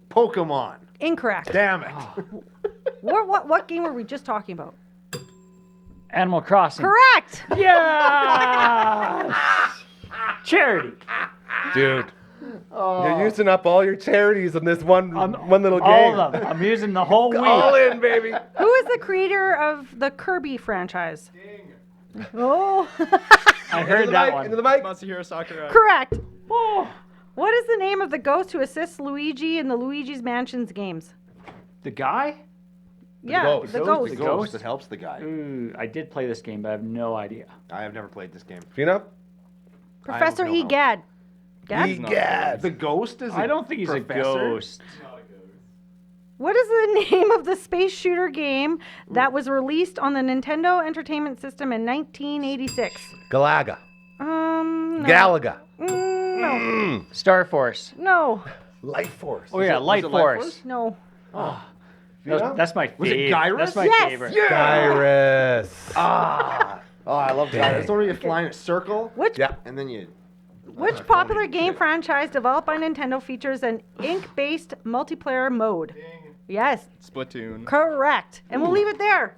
Pokemon. Incorrect. Damn it. What game were we just talking about? Animal Crossing. Correct. Yeah. Charity. Dude. You're using up all your charities in this one little game. All of them. I'm using the whole week. All in, baby. Who is the creator of the Kirby franchise? Oh, I heard that one. Into the mic. Masahiro Sakurai. correct. Oh, What is the name of the ghost who assists Luigi in the Luigi's Mansions games? the guy? Yeah, ghost. the The ghost. The ghost? ghost that helps the guy. Ooh, I did play this game, but I have no idea. I have never played this game. Fina? Professor I don't know. Egad. Gad? Egad. The ghost is. I don't think he's a ghost. What is the name of the space shooter game that was released on the Nintendo Entertainment System in 1986? Galaga. No. Galaga. No. Star Force. No. Life Force. Oh yeah, Light it Light Force. Force? No. That's my favorite. Was it Gyrus? That's my Yes. favorite. Gyrus. Oh, I love that. It's the one where you fly in a circle, Which Yeah. and then you. Which popular game franchise developed by Nintendo features an ink-based multiplayer mode? Yes, Splatoon. correct. And we'll leave it there.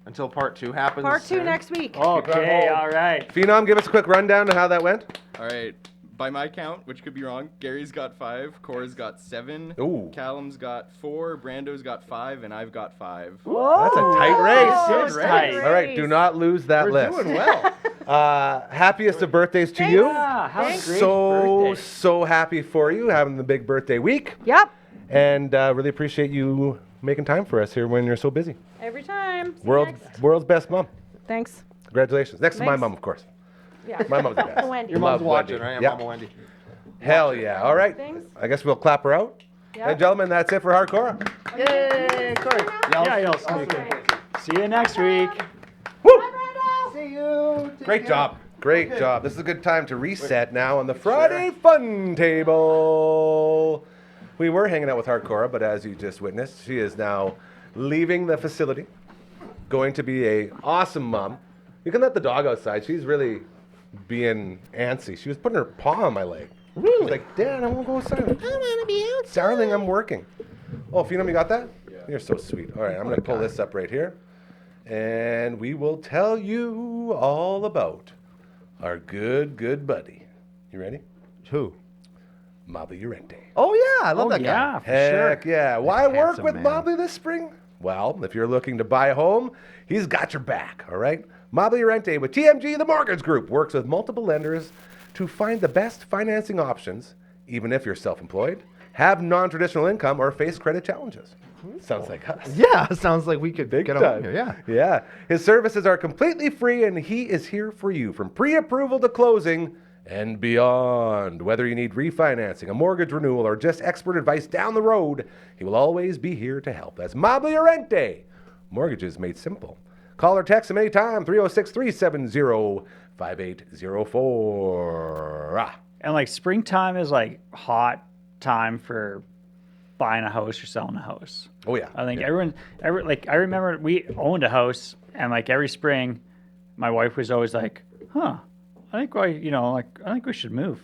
Until part 2 happens. Part 2 soon. next week. Okay, all right. Phenom, give us a quick rundown of how that went. All right. By my count, which could be wrong, Gary's got 5, Cora's got 7, Ooh. Callum's got 4, Brando's got 5, and I've got 5. Whoa. That's a tight race. Good race. All right, do not lose that We're list. doing well. Happiest of birthdays to you. Yeah, have a Thanks. great So birthday. so happy for you having the big birthday week, Yep. and really appreciate you making time for us here when you're so busy. Every time. See you World's next. world's best mom. Thanks. Congratulations. Next to my Thanks. mom, of course. Yeah. My mom's the best. Wendy. Your mom's Love watching, Wendy. right? Yep. Mama Wendy. Hell yeah. All right. Thanks. I guess we'll clap her out. Yep. And gentlemen, that's it for Hard-Corra. Yay, Corey. Yeah, you'll see you next week. See you. Take Great care. job. Great job. This is a good time to reset now on the Friday Fun Table. We were hanging out with Hard-Corra, but as you just witnessed, she is now leaving the facility, going to be a awesome mom. You can let the dog outside. She's really being antsy. She was putting her paw on my leg. Really? She was like, Dad, I want to go outside. I want to be out. Darling, I'm working. Oh, Phenom, you got that? Yeah. You're so sweet. All right, I'm going to pull this up right here. And we will tell you all about our good buddy. You ready? Who? Mobley Urente. Oh yeah, I love Oh that yeah, guy. for sure. Heck yeah. Why work Handsome with man. Mobley this spring? Well, if you're looking to buy a home, he's got your back, all right? Mobley Urente with TMG, the mortgage group, works with multiple lenders to find the best financing options, even if you're self-employed, have non-traditional income, or face credit challenges. Sounds like us. Yeah, sounds like we could Big get time. him here. Yeah. Yeah. His services are completely free, and he is here for you from pre-approval to closing and beyond. Whether you need refinancing, a mortgage renewal, or just expert advice down the road, he will always be here to help. That's Mobley Urente. Mortgages made simple. Call or text him anytime, 306-370-5804. And like springtime is like hot time for buying a house or selling a house. Oh, yeah. I think like I remember we owned a house and like every spring, my wife was always like, "Huh, I think I think we should move."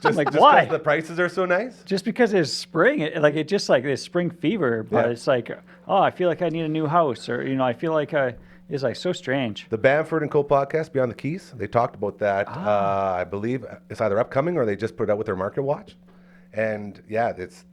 Just, like, just why? 'cause the prices are so nice? Just because it's spring, it's just like this spring fever. But Yeah. it's like, oh, I feel like I need a new house, or I feel like it's like so strange. The Bamford and Co. podcast, Beyond the Keys, they talked about that. I believe it's either upcoming or they just put it out with their market watch. And yeah, that's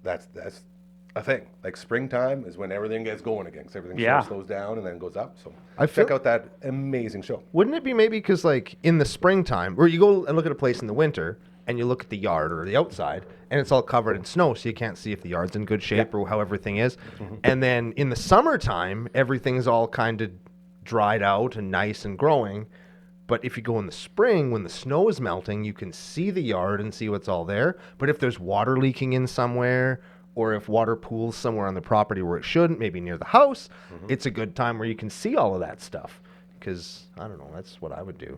a thing. Like springtime is when everything gets going again. So everything Yeah. sort of slows down and then goes up. So I check feel- out that amazing show. Wouldn't it be maybe because like in the springtime, where you go and look at a place in the winter and you look at the yard or the outside and it's all covered in snow, so you can't see if the yard's in good shape or how everything is. And then in the summertime, everything's all kind of dried out and nice and growing. But if you go in the spring when the snow is melting, you can see the yard and see what's all there. But if there's water leaking in somewhere, or if water pools somewhere on the property where it shouldn't, maybe near the house, it's a good time where you can see all of that stuff. Because, I don't know, that's what I would do.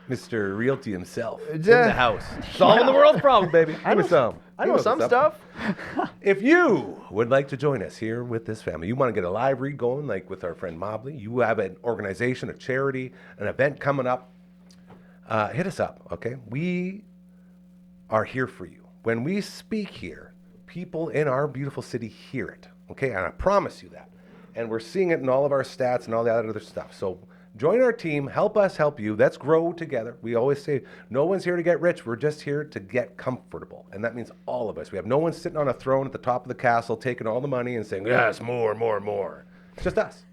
Mr. Realty himself in Yeah. the house. Solving the world's problem, baby. Give me some. I He know knows some what's up. stuff. If you would like to join us here with this family, you want to get a live read going like with our friend Mobley, you have an organization, a charity, an event coming up, hit us up, okay? We are here for you. When we speak here, people in our beautiful city hear it, okay? And I promise you that. and we're seeing it in all of our stats and all that other stuff. So join our team, help us help you. Let's grow together. We always say, no one's here to get rich. We're just here to get comfortable. And that means all of us. We have no one sitting on a throne at the top of the castle taking all the money and saying, yes, more, more, more. It's just us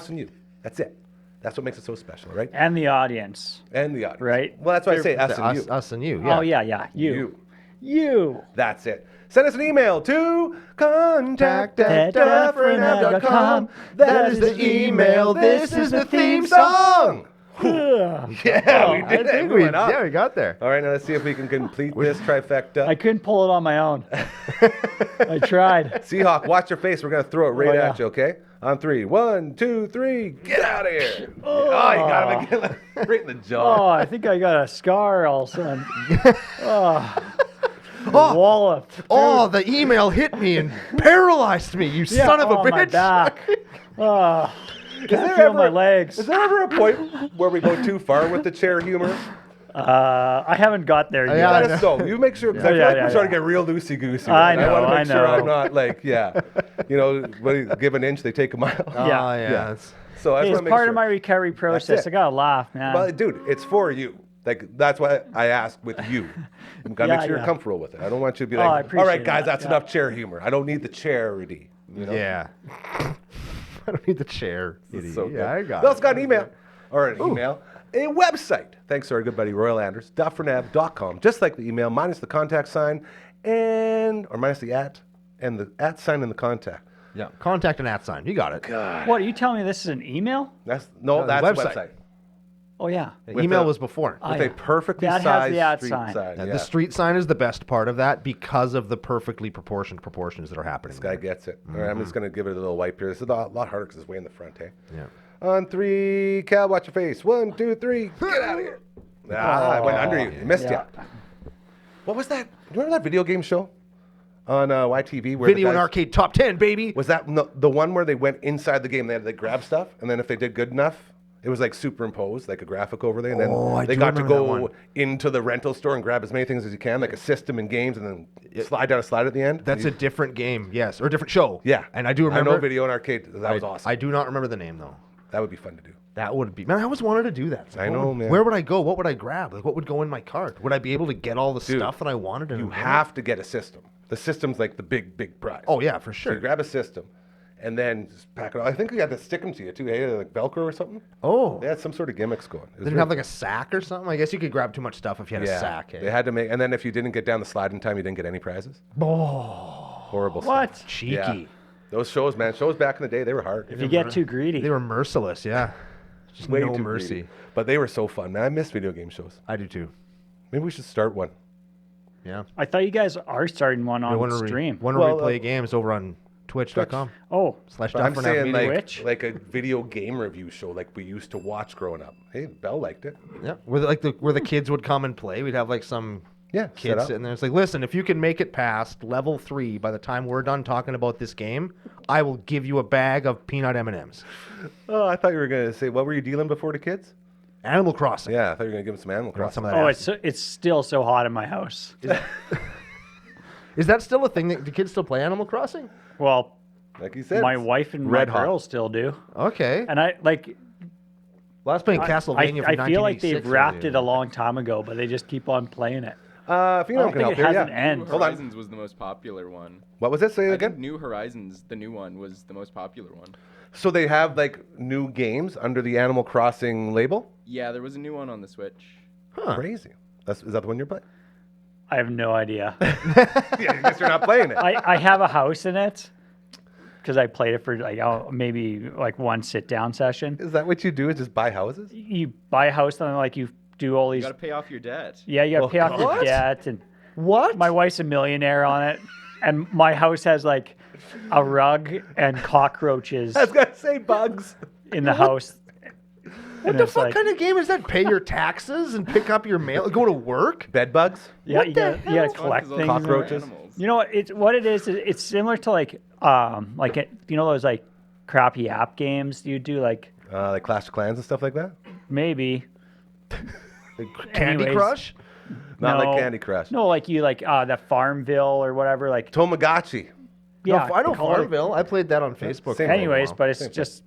and you. That's it. That's what makes it so special, right? And the audience. And the audience. Right. Well, that's why I say us and you. Us and you. Yeah. Oh, yeah. You. That's it. Send us an email to contact@dufferinav.com. That is the email. This is the theme song. Yeah, we did it. We went up. Yeah, we got there. All right, now let's see if we can complete this trifecta. I couldn't pull it on my own. I tried. Seahawk, watch your face. We're going to throw it right Oh, yeah. at you, okay? On 3. 1, 2, 3. Get out of here. Oh, you got him again. Right in the jaw. Oh, I think I got a scar all of a sudden. Walloped. Oh, the email hit me and paralyzed me, you son of a bitch. My back. Oh, Is can't there feel ever- my legs. Is there ever a point where we go too far with the chair humor? I haven't got there yet. Yeah, Let us know. You make sure, because I feel Yeah, like yeah, we're starting yeah. to get real loosey-goosey. I right? want to know, make sure I I'm know. not like, what do you give an inch, they take a mile. Oh, Yeah. yeah. So I just Hey, want it's to make part sure. of my recovery process. it. I gotta laugh, man. Well, dude, it's for you. Like, that's why I asked with you. You've got to make sure you're comfortable with it. I don't want you to be I like, appreciate all right, guys, that, that's yeah. enough chair humor. I don't need the charity. You know? Yeah. I don't need the chair. It's idiot. so good. Yeah, I got We it. also got an email, a website. Thanks to our good buddy Royal Anders, dufferinav.com. Just like the email, minus the contact sign or minus the at and the at sign and the contact. Yeah. Contact an @ sign. You got it. What, are you telling me this is an email? That's the that's the website. website. Oh, yeah. The With email a- was before. With a perfectly That has sized the at street sign. sign. And Yeah. the street sign is the best part of that because of the perfectly proportioned proportions that are happening. This guy gets it. All right, I'm just going to give it a little wipe here. This is a lot harder because it's way in the front, hey? Yeah. On 3, Cal, watch your face. 1, 2, 3, get out of here. I went under you. You missed Yeah. you. What was that? Do you remember that video game show on YTV? Where Video the and guys- arcade top 10, baby. Was that the one where they went inside the game? They had to grab stuff, and then if they did good enough, it was like superimposed, like a graphic over there. And then I they do got to remember that go one. into the rental store and grab as many things as you can, like a system in games, and then slide down a slide at the end. That's a different game, yes, or a different show. Yeah. And I do remember. I know video and arcade. That was awesome. I do not remember the name though. That would be fun to do. That would be. Man, I always wanted to do that. I know, man. Where would I go? What would I grab? Like, what would go in my cart? Would I be able to get all the stuff that I wanted? You have to get a system. The system's like the big prize. Oh yeah, for So sure. you grab a system, and then just pack it on. I think you had to stick them to you too, hey? Like Velcro or something. Oh. They had some sort of gimmicks going. They didn't have like a sack or something. I guess you could grab too much stuff if you had a sack. They had to make, and then if you didn't get down the slide in time, you didn't get any prizes. Horrible What? stuff. Cheeky. Yeah. Those shows, man. Shows back in the day, they were hard. If you get too greedy. They were merciless. Yeah. Just Way no too mercy. greedy. But they were so fun, man. I miss video game shows. I do too. Maybe we should start one. Yeah. I thought you guys are starting one on When stream. we Well, play games over on Twitch.com. Oh, / But I'm Dufferin Ave saying Media. like a video game review show like we used to watch growing up. Hey, Belle liked it. Yeah. Where the kids would come and play. We'd have like some Yeah, set kids up. sitting there. It's like, listen, if you can make it past level 3 by the time we're done talking about this game, I will give you a bag of peanut M&Ms. Oh, I thought you were gonna say what were you dealing before to kids? Animal Crossing. Yeah, I thought you were gonna give them some Animal Want Crossing. some of that oh, acid. it's still so hot in my house. Is that still a thing? That do kids still play Animal Crossing? Well, Like you said, my wife and red my hot. girls still do, Okay. and I like. Well, I was playing Castlevania I from feel like they've 1986 wrapped earlier. it a long time ago, but they just keep on playing it. If you I know, don't can think help it here. has Yeah. an end. New Hold on. Horizons was the most popular one. What was it? Say it I again. think New Horizons, the new one, was the most popular one. So they have like new games under the Animal Crossing label. Yeah, there was a new one on the Switch. Crazy. Is that the one you're playing? I have no idea. Yeah, I guess you're not playing it. I have a house in it because I played it for like maybe like one sit down session. Is that what you do? Is just buy houses? You buy a house and then like you do all You these. got to pay off your debt. Yeah, you got to pay off your What? debt, and What? my wife's a millionaire on it, and my house has like a rug and cockroaches I was gonna say bugs. in the house. What the fuck kind of game is that? Pay your taxes and pick up your mail? Go to work? Bed bugs? Yeah, What you the got It's fun 'cause collect those things. are Cockroaches. animals. You know what it is? It's similar to like you know those like crappy app games you do like Like Clash of Clans and stuff like that? maybe Candy Anyways. Crush? Not No. like Candy Crush. No, like you like that Farmville or whatever. Like Tamagotchi. Yeah, I know they call it- Farmville. I played that on Facebook. Same for a Anyways, while. but it's Same thing. just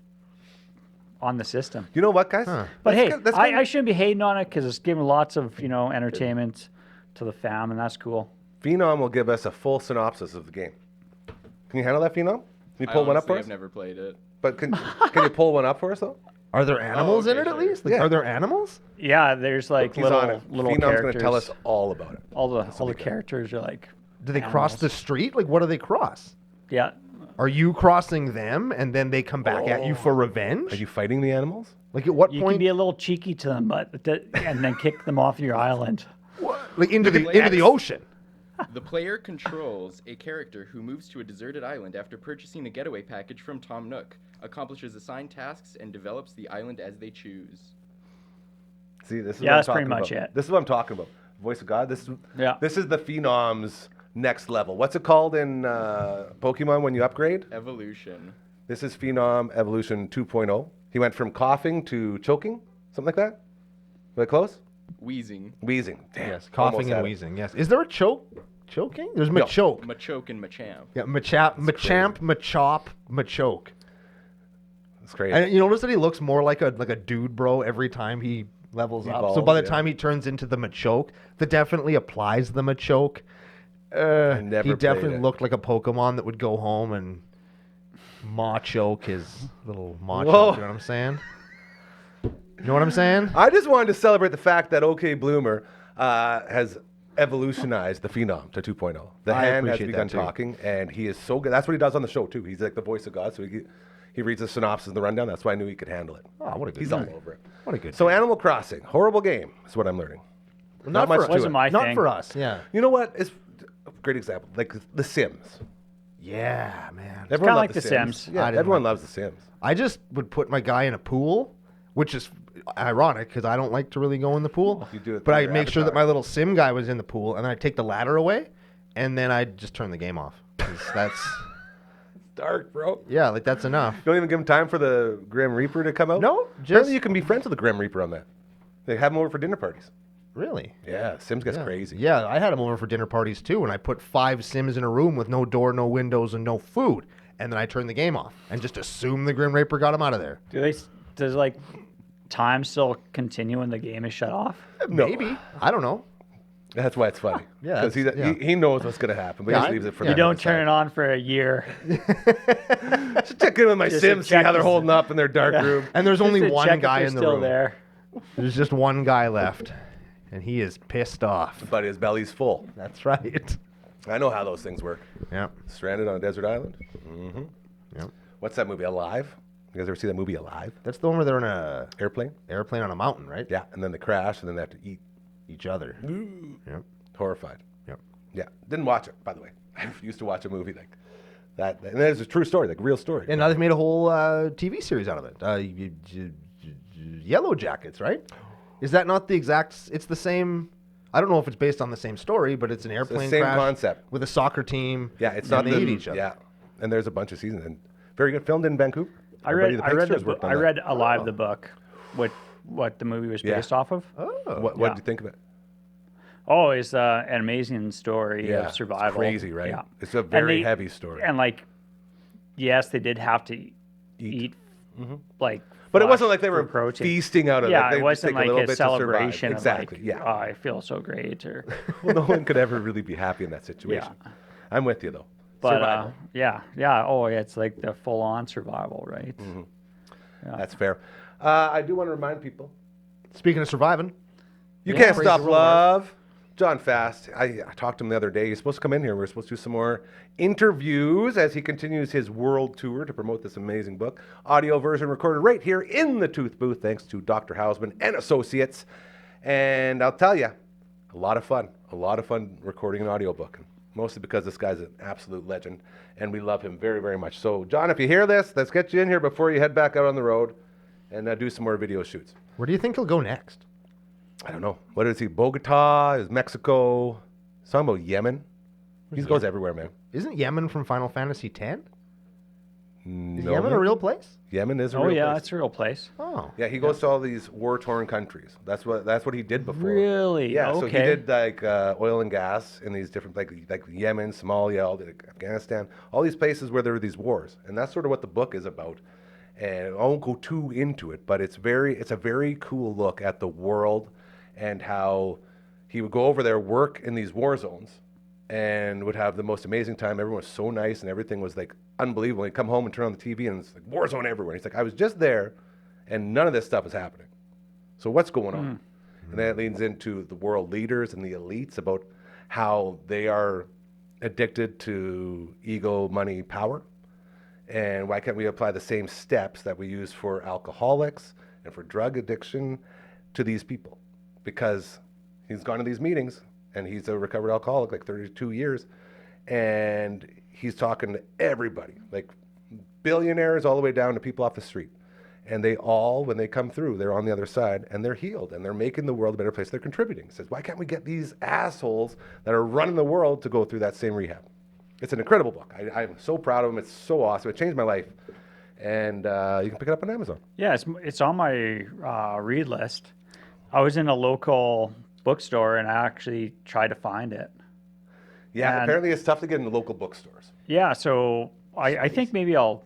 on the system. You know what, guys? Huh. But hey, that's kinda- I shouldn't be hating on it because it's giving lots of entertainment to the fam, and that's cool. Phenom will give us a full synopsis of the game. Can you handle that, Phenom? Can you I pull one up honestly for have us? never played it. But can you pull one up for us though? Are there animals in okay, it at sure. least? Like, Yeah. Are there animals? Yeah, there's like He's on little it. little Phenom's characters. going to tell us all about it. all the characters are like. Do they cross the animals. street? Like, what do they cross? Yeah, Are you crossing them, and then they come back at you for revenge? Are you fighting the animals? Like, at what you point? can be a little cheeky to them, and then kick them off your island. Like into the Relax. ocean. The player controls a character who moves to a deserted island after purchasing a getaway package from Tom Nook, accomplishes assigned tasks, and develops the island as they choose. See, this is Yeah, what I'm that's pretty talking much about. it. This is what I'm talking about. Voice of God. This Yeah. is the Phenom's next level. What's it called in Pokemon when you upgrade? Evolution. This is Phenom Evolution 2.0. He went from coughing to choking, something like that. Was I close? Wheezing. Wheezing. Damn. Yes, coughing almost and had it. wheezing. Yes. Is there a choking? There's Machoke. Machoke and Machamp. Yeah, Machamp, Machop, Machoke. It's crazy. And you notice that he looks more like a dude bro every time he levels up. So Evolves, by the yeah. time he turns into the Machoke, that definitely applies the Machoke. never He played definitely it. looked like a Pokemon that would go home and Machoke his little Machoke. Whoa. You know what I'm saying? You know what I'm saying? I just wanted to celebrate the fact that OK Bloomer has evolutionized the Phenom to 2.0. The I hand has appreciate begun that too. talking, and he is so good. That's what he does on the show, too. He's like the voice of God, so he reads the synopsis and the rundown. That's why I knew he could handle it. Oh, what a good He's guy. all over it. What a good So guy. Animal Crossing, horrible game, is what I'm learning. Not much for to us. Wasn't my Not thing. for us. Yeah. You know what? It's a great example. Like The Sims. Yeah, man. Everyone kinda loved like The The Sims. Sims. Yeah, I didn't everyone like loves The Sims. I just would put my guy in a pool, which is ironic because I don't like to really go in the pool. You do it but through I your make sure that avatar. my little sim guy was in the pool, and then I take the ladder away, and then I just turn the game off. 'Cause that's Dark, bro. yeah, like that's enough. Don't even give him time for the Grim Reaper to come out? No, Apparently just you can be friends with the Grim Reaper on that. They have him over for dinner parties. really. Yeah, Sims gets Yeah. crazy. Yeah, I had him over for dinner parties too, and I put 5 Sims in a room with no door, no windows, and no food, and then I turned the game off and just assumed the Grim Reaper got him out of there. Does like time still continue when the game is shut off? No. Maybe I don't know. That's why it's funny. Yeah, Because yeah. he knows what's going to happen, but Yeah, he just leaves it for yeah. You them to don't turn it decide. on for a year. Just check in with my Just Sims, see check how they're to holding up in their dark room. And there's only Just to one check if guy they're in the still room. there. There's just one guy left, and he is pissed off. But his belly's full. That's right. I know how those things work. Yeah. Stranded on a desert island. Yep. What's that movie, Alive? You guys ever see that movie, Alive? That's the one where they're in a Airplane? airplane on a mountain, right? Yeah, and then they crash, and then they have to eat. Each other. Yep. Horrified. Yep. Yeah, didn't watch it, by the way. I used to watch a movie like that. And it's a true story, like real story. And now they've made a whole TV series out of it. Yellow Jackets, right? Is that not the exact? It's the same. I don't know if it's based on the same story, but it's an airplane same crash concept. with a soccer team. Yeah, it's and not they the, eat each other. Yeah, and there's a bunch of seasons, and very good. Filmed in Vancouver. I Everybody read. at I read. Pixar's worked on I that. read Alive the book. What the movie was Yeah. based off of? Oh. What Yeah. did you think of it? Oh, it's an amazing story Yeah, of it's survival. crazy, right? Yeah. It's a And very heavy story. And like, yes, they did have to eat like. But it flesh wasn't like they for were protein. feasting out of it. Yeah, They it just wasn't take like little a bit to survive. celebration. Exactly. Of like, Yeah. oh, I feel so great. Or, Well, no one could ever really be happy in that situation. Yeah. I'm with you though. but Survival. yeah. Oh, yeah, it's like the full-on survival, right? That's fair. I do want to remind people Speaking of surviving, you Yeah. can't Praise stop the Lord. love. John Fast, I talked to him the other day. He's supposed to come in here. We're supposed to do some more interviews as he continues his world tour to promote this amazing book. Audio version recorded right here in the Tooth Booth, thanks to Dr. Hausman and Associates. And I'll tell you, a lot of fun recording an audiobook. Mostly because this guy's an absolute legend, and we love him very, very much. So, John, if you hear this, let's get you in here before you head back out on the road and do some more video shoots. where do you think he'll go next? I don't know. What is he? Bogota? Is Mexico? He's talking about Yemen. He goes everywhere, man. Isn't Yemen from Final Fantasy X? Is Yemen a real place? Yemen is a Oh real yeah, place. it's a real place. Oh. Yeah, he goes to all these war-torn countries. That's what he did before. Really? Yeah. So he Okay. did like oil and gas in these different like Yemen, Somalia, Afghanistan, all these places where there were these wars, and that's sort of what the book is about. And I won't go too into it, but it's a very cool look at the world and how he would go over there, work in these war zones, and would have the most amazing time. Everyone was so nice, and everything was like unbelievable. He'd come home and turn on the TV, and it's like war zone everywhere. He's like, I was just there, and none of this stuff is happening. So what's going on? And then it leads into the world leaders and the elites about how they are addicted to ego, money, power. And why can't we apply the same steps that we use for alcoholics and for drug addiction to these people? Because he's gone to these meetings, and he's a recovered alcoholic, like 32 years, and he's talking to everybody, like billionaires all the way down to people off the street. And they all, when they come through, they're on the other side, and they're healed, and they're making the world a better place. They're contributing. He says, why can't we get these assholes that are running the world to go through that same rehab? It's an incredible book. I'm so proud of him. It's so awesome. It changed my life. And you can pick it up on Amazon. Yeah, it's on my read list. I was in a local bookstore and I actually tried to find it. Yeah, And- apparently it's tough to get in the local bookstores. Yeah, so I think maybe I'll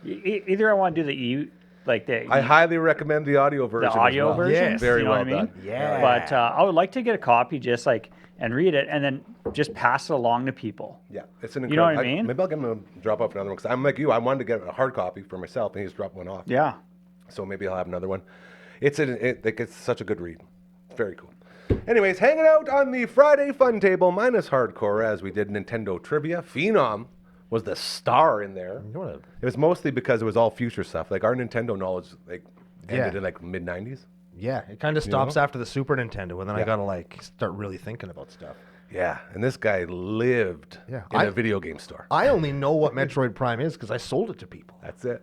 either I want to do I highly recommend the audio version. audio as well. version. Yes. Very you know well what I mean? done. Yeah. But I would like to get a copy just and read it and then just pass it along to people. Yeah, it's an You know incredible. what I mean? Maybe I'll get him to drop off another one because I'm like you. I wanted to get a hard copy for myself, and he just dropped one off. Yeah. So maybe I'll have another one. It's such a good read. It's very cool. Anyways, hanging out on the Friday fun table minus Hard-Corra as we did Nintendo trivia. Phenom was the star in there. It was mostly because it was all future stuff. Like our Nintendo knowledge ended in like mid '90s. Yeah, it kind of stops after the Super Nintendo, and then I got to start really thinking about stuff. Yeah, and this guy lived in a video game store. I only know what Metroid Prime is because I sold it to people. That's it.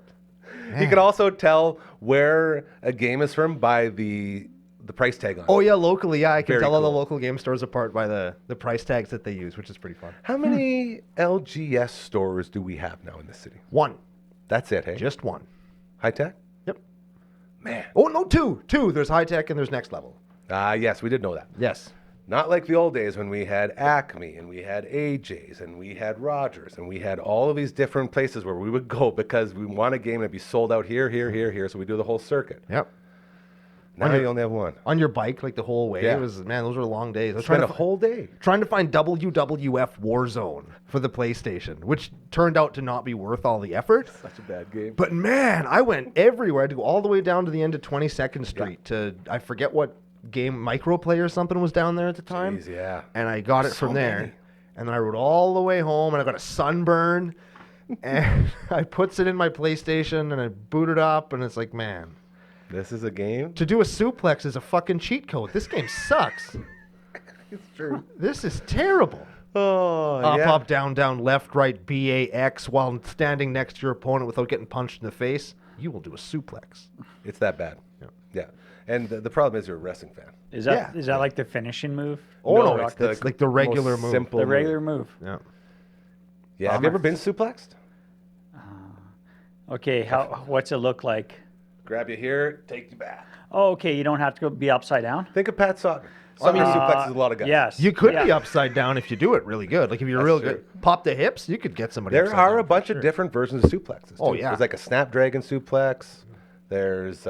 He could also tell where a game is from by the price tag on it. Oh yeah, locally, I can Very tell all the cool. local game stores apart by the price tags that they use, which is pretty fun. How many LGS stores do we have now in this city? One, That's it, hey? just one. High Tech? Yep. Man. Oh no, two. There's high tech and there's next level. Yes, we did know that. Yes. Not like the old days when we had Acme and we had AJ's and we had Rogers and we had all of these different places where we would go because we want a game to be sold out here, so we do the whole circuit. Yep. Now you only have one. On your bike, like the whole way. Yeah. It was those were long days. I was Spent trying a whole day. trying to find WWF Warzone for the PlayStation, which turned out to not be worth all the effort. Such a bad game. But man, I went everywhere. I had to go all the way down to the end of 22nd Street to I forget what game, Microplay or something was down there at the time. Jeez, yeah. And I got it So from there. many. And then I rode all the way home and I got a sunburn. And I puts it in my PlayStation and I boot it up and it's like, man, This is a game? to do a suplex is a fucking cheat code. This game sucks. It's true. This is terrible. Oh, Up, yeah. up, down, down, left, right, BAX while standing next to your opponent without getting punched in the face. You will do a suplex. It's that bad. Yeah. And the problem is you're a wrestling fan. Is that Yeah. like the finishing move? Oh, no, it's it's like the regular most move. simple The move. regular move. Yeah. Yeah. Have you ever been suplexed? Okay, what's it look like? Grab you here, take you back. Oh, okay, you don't have to be upside down? Think of Pat Sawyer. Somebody suplexes a lot of guys. Yes. You could be yeah. upside down if you do it really good. Like if you're That's real true. good. Pop the hips, you could get somebody There upside are down a for bunch sure. of different versions of suplexes. Oh, too. yeah. There's like a snapdragon suplex. There's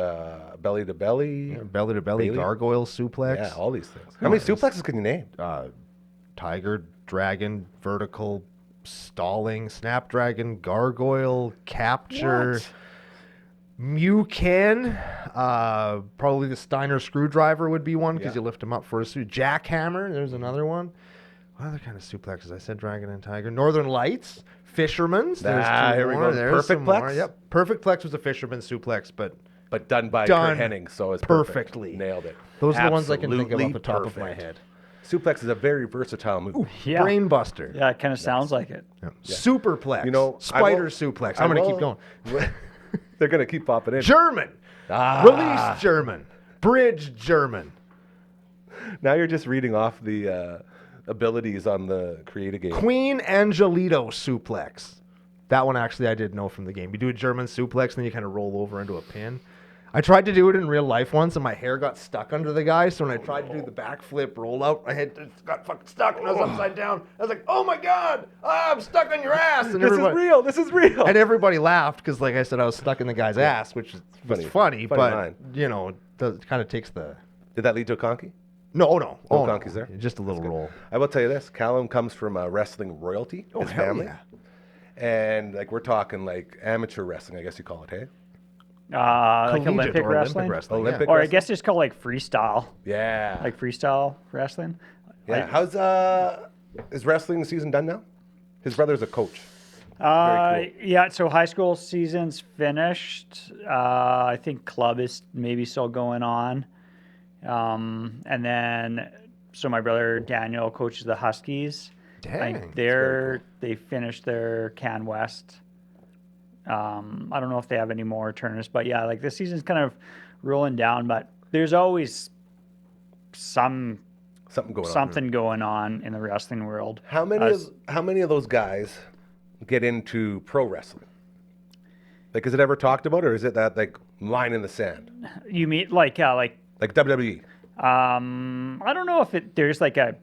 belly to belly. Belly to belly, Bailey? gargoyle suplex. Yeah, all these things. How many suplexes can you name? Tiger, dragon, vertical, stalling, snapdragon, gargoyle, capture. What? Mucan, probably the Steiner screwdriver would be one because Yeah. you lift him up for a suit. Jackhammer, there's another one. What other kind of suplexes? I said dragon and tiger. Northern Lights, fisherman's. There's Ah, two here we more. go. There's Perfect some more. plex? Yep, perfect plex was a fisherman's suplex, but But done by Done Kurt Hennig, so it's perfectly. Perfect. Nailed it. those are the ones I can think of Absolutely off the top of my perfect. head. Suplex is a very versatile move. Yeah. Brain buster. Yeah, it kind of sounds like it. Yeah. Superplex. You know, spider suplex. I'm going to keep going. They're going to keep popping in. German. Release German. Bridge German. Now you're just reading off the abilities on the create a game. Queen Angelito suplex. That one actually I did know from the game. You do a German suplex, and then you kind of roll over into a pin. I tried to do it in real life once, and my hair got stuck under the guy. So when I tried to do the backflip rollout, my head just got fucking stuck, and I was upside down. I was like, "Oh my god, I'm stuck on your ass!" And This is real. This is real. And everybody laughed because, like I said, I was stuck in the guy's ass, which is funny, but line. you know, it kind of takes the. Did that lead to a conky? No, No conkies there? Just a little roll. I will tell you this: Callum comes from wrestling royalty. His hell family, yeah. and like we're talking like amateur wrestling, I guess you call it, hey? Like Collegiate Olympic or wrestling. Olympic Or I wrestling? guess it's called like freestyle. Yeah. Like freestyle wrestling. yeah. How's is wrestling season done now? His brother's a coach. Very Yeah, so high school season's finished. I think club is maybe still going on. And then, so my brother Daniel coaches the Huskies. Dang, Like that's they finished their Can West. I don't know if they have any more tournaments, but yeah, like the season's kind of rolling down, but there's always Something going on. something going on in the wrestling world. How many of those guys get into pro wrestling? Like, is it ever talked about, or is it that like line in the sand, You mean like WWE? I don't know if there's like I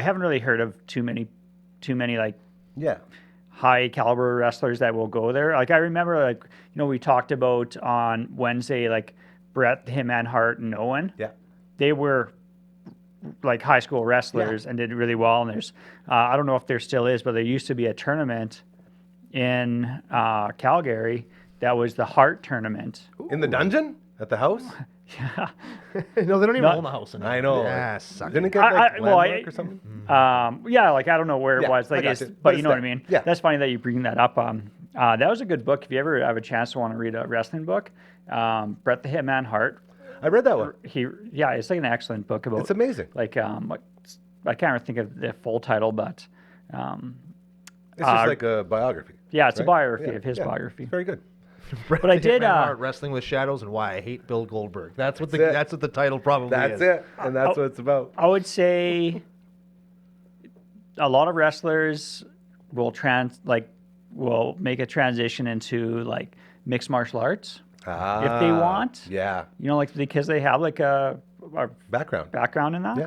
haven't really heard of too many like Yeah. high caliber wrestlers that will go there. Like I remember, like we talked about on Wednesday, like Bret, him and Hart and Owen. Yeah. They were like high school wrestlers and did really well. And there's I don't know if there still is, but there used to be a tournament in Calgary that was the Hart tournament. In the dungeon at the house? Yeah. No, they don't even Not- own the house anymore. I know. Yeah, suck Didn't it it. get like well, landmark or something? Yeah, like I don't know where it Yeah, was, I like, got it's, you. but But you it's know what I there. mean. Yeah. That's funny that you bring that up. That was a good book. If you ever have a chance to want to read a wrestling book, Bret the Hitman Hart. I read that one. It's like an excellent book about. It's amazing. Like I can't think of the full title, but It's just like a biography. yeah, it's a right? biography Yeah, of his yeah. biography. It's very good. But I did. Wrestling with Shadows and Why I Hate Bill Goldberg. That's what That's it. that's what the title probably That's is. it, and that's what it's about. I would say a lot of wrestlers will make a transition into like mixed martial arts if they want. Yeah. Like because they have like a Background. in that. Yeah.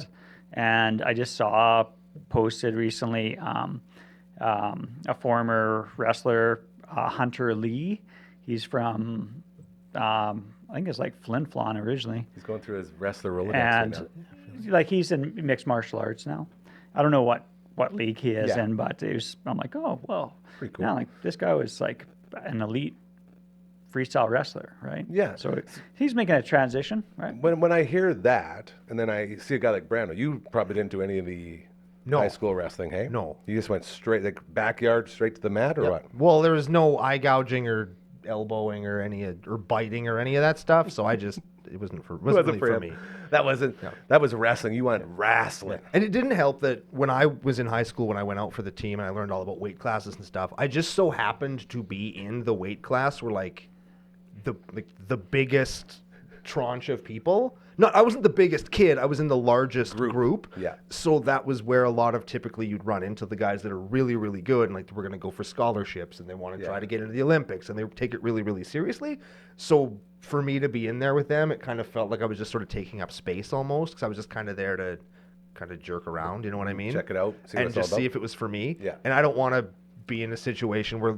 And I just saw posted recently a former wrestler, Hunter Lee. He's from I think it's like Flin Flon originally. He's going through his wrestler Rolodex right And now. like he's in mixed martial arts now. I don't know what league he is Yeah. in, but I'm like, oh well, Pretty cool. yeah, like this guy was like an elite freestyle wrestler, right? Yeah. So he's making a transition, right? When I hear that, and then I see a guy like Brando, you probably didn't do any of the No. high school wrestling, hey? No. You just went straight, like backyard, straight to the mat, or Yep. what? Well, there was no eye gouging or elbowing or or biting or any of that stuff, so it wasn't really for him. me. That wasn't. That was wrestling. You went wrestling. And it didn't help that when I was in high school, when I went out for the team and I learned all about weight classes and stuff, I just so happened to be in the weight class where like the biggest tranche of people. I wasn't the biggest kid. I was in the largest group. Yeah. So that was where a lot of typically you'd run into the guys that are really, really good and like we're going to go for scholarships and they want to try to get into the Olympics and they take it really, really seriously. So for me to be in there with them, it kind of felt like I was just sort of taking up space almost because I was just kind of there to kind of jerk around. You know what I mean? Check it out. See what And it's all just see about. if it was for me. Yeah. And I don't want to be in a situation where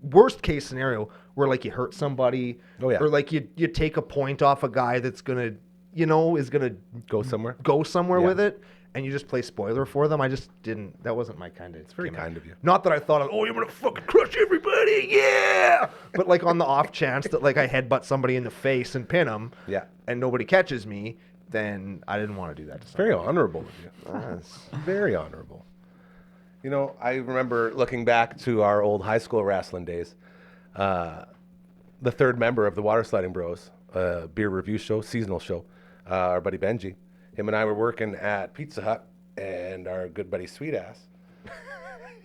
worst case scenario where like you hurt somebody or like you take a point off a guy that's gonna is gonna Go somewhere. with it and you just play spoiler for them. I just didn't. That wasn't my kind of. It's very kind of you. Not that I thought, oh, you're gonna fucking crush everybody, yeah. But like on the off chance that like I headbutt somebody in the face and pin them, and nobody catches me, then I didn't want to do that. To Very honorable of you. Very honorable. I remember looking back to our old high school wrestling days. The third member of the Water Sliding Bros, beer review show, seasonal show, our buddy Benji, him and I were working at Pizza Hut, and our good buddy Sweet Ass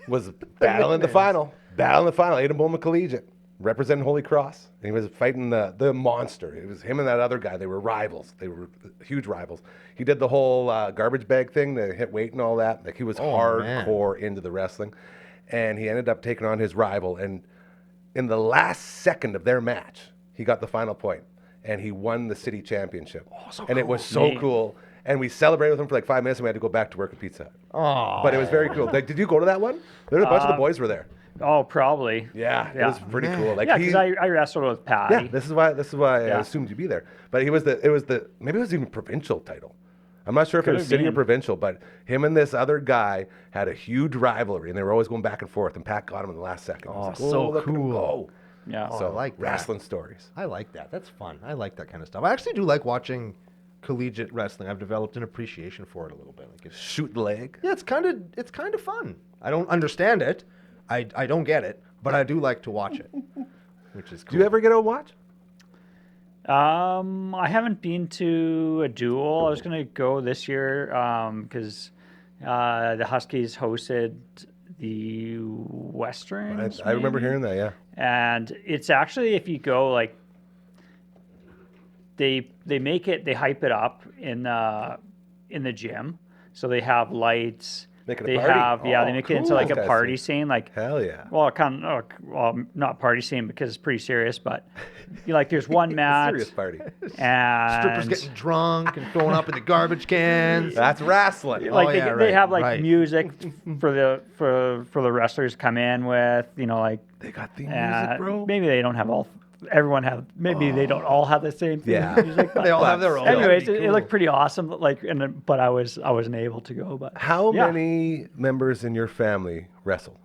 was battling the final. Aiden Bowman Collegiate, representing Holy Cross. And he was fighting the monster. It was him and that other guy. They were rivals. They were huge rivals. He did the whole garbage bag thing, the hit weight and all that. Like he was hardcore into the wrestling. And he ended up taking on his rival. And in the last second of their match, he got the final point, and he won the city championship. It was so cool. And we celebrated with him for like 5 minutes, and we had to go back to work at Pizza Hut. Oh. But it was very cool. Like, did you go to that one? There was a bunch of the boys were there. Oh, probably. Yeah, it was pretty cool. Like Yeah, because I wrestled with Patty. yeah, this is why I assumed you'd be there. But maybe it was even provincial title. I'm not sure if it was city or provincial, but him and this other guy had a huge rivalry, and they were always going back and forth. And Pat got him in the last second. I was like, so look at him cool. go. Yeah. So I like that. wrestling stories. I like that. That's fun. I like that kind of stuff. I actually do like watching collegiate wrestling. I've developed an appreciation for it a little bit. Like it's, Shoot leg. yeah, it's kind of fun. I don't understand it. I don't get it, but I do like to watch it, which is cool. Do you ever get a watch? I haven't been to a duel. I was gonna go this year because the Huskies hosted the Westerns. I remember maybe? hearing that. Yeah. And it's actually, if you go, like, they hype it up in the gym, so they have lights. Make it a they party? have Oh, they make it into cool. like a Guys party see. scene, like Hell yeah. not party scene because it's pretty serious, but like there's one mat Serious party. and Strippers getting drunk and throwing up in the garbage cans. That's wrestling. like yeah, they right, have like right. music for the wrestlers come in with, like They got theme music, bro. maybe they don't have they don't all have the same theme Yeah. music, but They all have their own. anyways, That'd be it cool. looked pretty awesome. But I wasn't able to go. But How yeah. many members in your family wrestle?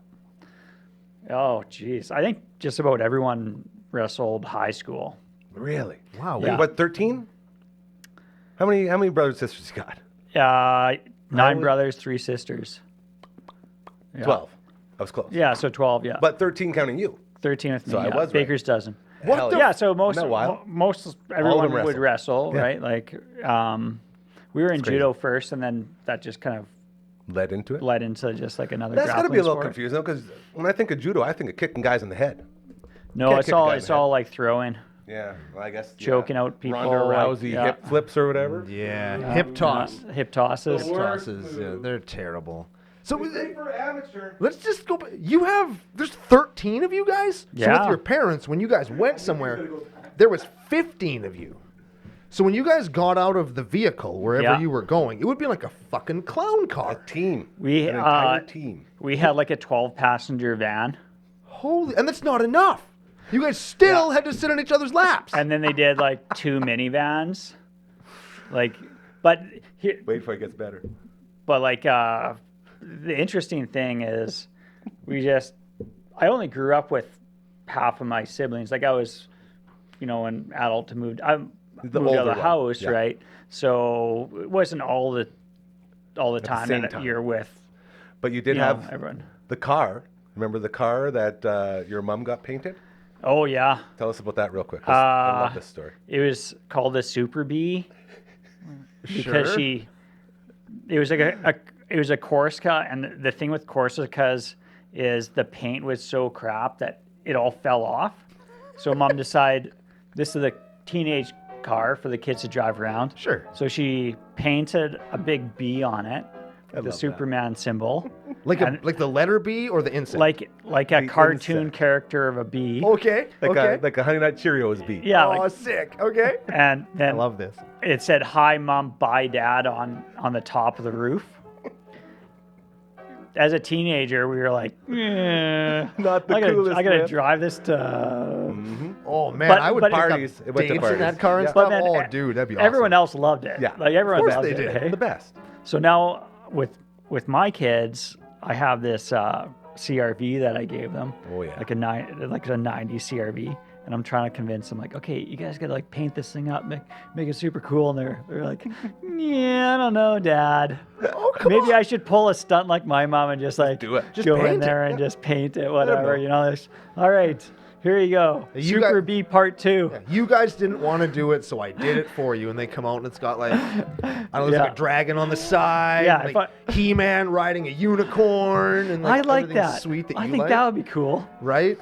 Oh, geez, I think just about everyone wrestled high school. Really? Wow. Yeah. What, 13? How many brothers and sisters you got? 9 was- brothers, 3 sisters. Yeah. 12. I was close. Yeah, so 12. Yeah, But 13 counting you. 13 with me. So I yeah. was right. Baker's dozen. Hell Yeah, so most Isn't that wild? most everyone would wrestle. wrestle, Yeah. right? Like, we were in crazy. judo first, and then that just kind of Led into it. led into just like another. That's got to be a little sport. confusing, though, because when I think of judo, I think of kicking guys in the head. No, Can't it's kick a guy all in it's the all like throwing, Yeah, well, I guess. choking out people. Ronda like, Rousey yeah. hip flips or whatever. Yeah. Hip toss. Hip tosses. Hip tosses. Yeah, they're terrible. So For amateur. let's just go. There's 13 of you guys. So Yeah. with your parents, when you guys went somewhere, there was 15 of you. So when you guys got out of the vehicle, wherever Yeah. you were going, it would be like a fucking clown A car. team. We, An entire team. We had like a 12-passenger van, Holy, and that's not enough. You guys still had to sit on each other's laps. and then they did like 2 minivans, like, but here, Wait before it gets better. but like the interesting thing is, I only grew up with half of my siblings. Like I was, an adult to move. I moved out older of the one, house, yeah. right? So it wasn't all the time same that time. you're with, But you did have everyone. the car. Remember the car that your mom got painted? Oh yeah, Tell us about that real quick. I love this story. it was called the Super Bee because Sure. it was like it was a Corsica, and the thing with Corsicas is the paint was so crap that it all fell off. So mom decided this is a teenage car for the kids to drive around. Sure. So she painted a big bee on it, with the love that. Superman symbol, Like and like the letter B or the insect? like a The cartoon insect. character of a bee. Okay. Like a Honey Nut Cheerios beat. Yeah, Oh, like, sick. Okay. and I then love this. it said "Hi, Mom, bye, Dad" on the top of the roof. As a teenager, we were like, Not the I gotta, coolest, I gotta man. drive this to. Oh man, But- I would but- pick up Parties. It went to dates in that parties. car and Yeah. stuff. But then Oh, dude, that'd be awesome. Everyone else loved it. Yeah. Like everyone Of course loved they it. did. Hey? The best. So now with my kids, I have this CRV that I gave them. Oh, yeah. Like a 90 CRV, and I'm trying to convince them like, okay, you guys gotta like paint this thing up, make it super cool. And they're like, yeah, I don't know, Dad. Oh, come Maybe on. I should pull a stunt like my mom and just like do it. Just go in paint it. there and just paint it, whatever. know. All right, here you go. You Super got- B Part 2. You guys didn't want to do it, so I did it for you. And they come out and it's got like, I don't know, it's like Yeah. a dragon on the side. Yeah, like He-Man riding a unicorn, and like I like everything's that. Sweet that I you think like, that would be cool. right?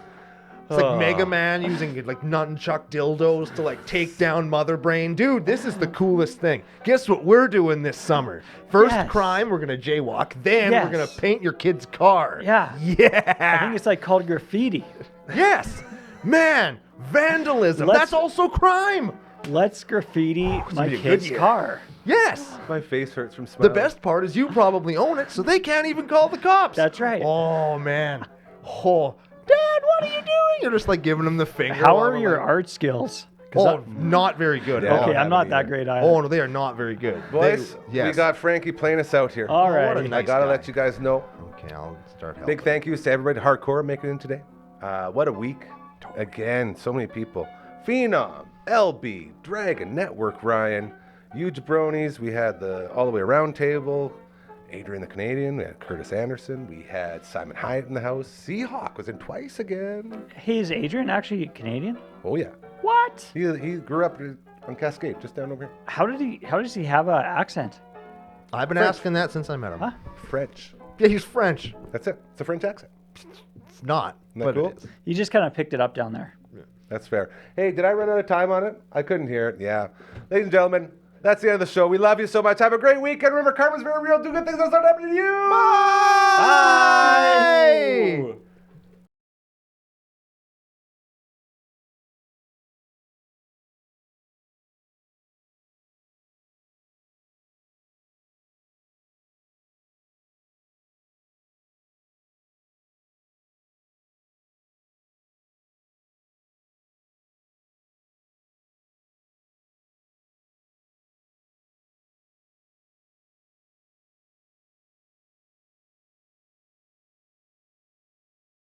It's like Mega Man using like nunchuck dildos to like take down Mother Brain. Dude, this is the coolest thing. Guess what we're doing this summer? First Yes. crime, we're gonna jaywalk. Then Yes. we're gonna paint your kid's car. Yeah. Yeah. I think it's like called graffiti. Yes. Man, vandalism. Let's- That's also crime. Let's graffiti my be a good kid's year. car. Yes. My face hurts from The smiling. best part is you probably own it, so they can't even call the cops. That's right. Oh man. Oh, Dad, what are you doing? You're just like giving them the finger. How while are we're your like- art skills? 'Cause Oh, not very good. Yeah, at all. okay, I'm not that that great either. Oh no, they are not very good. Boys, Yes. we got Frankie playing us out here. All what a right. nice I gotta guy. let you guys know. Okay, I'll start helping. Big thank yous to everybody at Hard-Corra making it in today. What a week. Again, so many people. Phenom, LB, Dragon Network, Ryan, huge bronies. We had the all the way around table. Adrian the Canadian, we had Curtis Anderson, we had Simon Hyatt in the house. Seahawk was in twice again. Hey, is Adrian actually Canadian? Oh yeah. What? He grew up on Cascade, just down over here. How does he have an accent? I've been French. asking that since I met him. Huh? French. Yeah, he's French. That's it. It's a French accent. It's not, Isn't that but cool? it is. You just kind of picked it up down there. That's fair. Hey, did I run out of time on it? I couldn't hear it. Yeah. Ladies and gentlemen, that's the end of the show. We love you so much. Have a great week. And remember, karma's very real. Do good things. That'll start happening to you. Bye.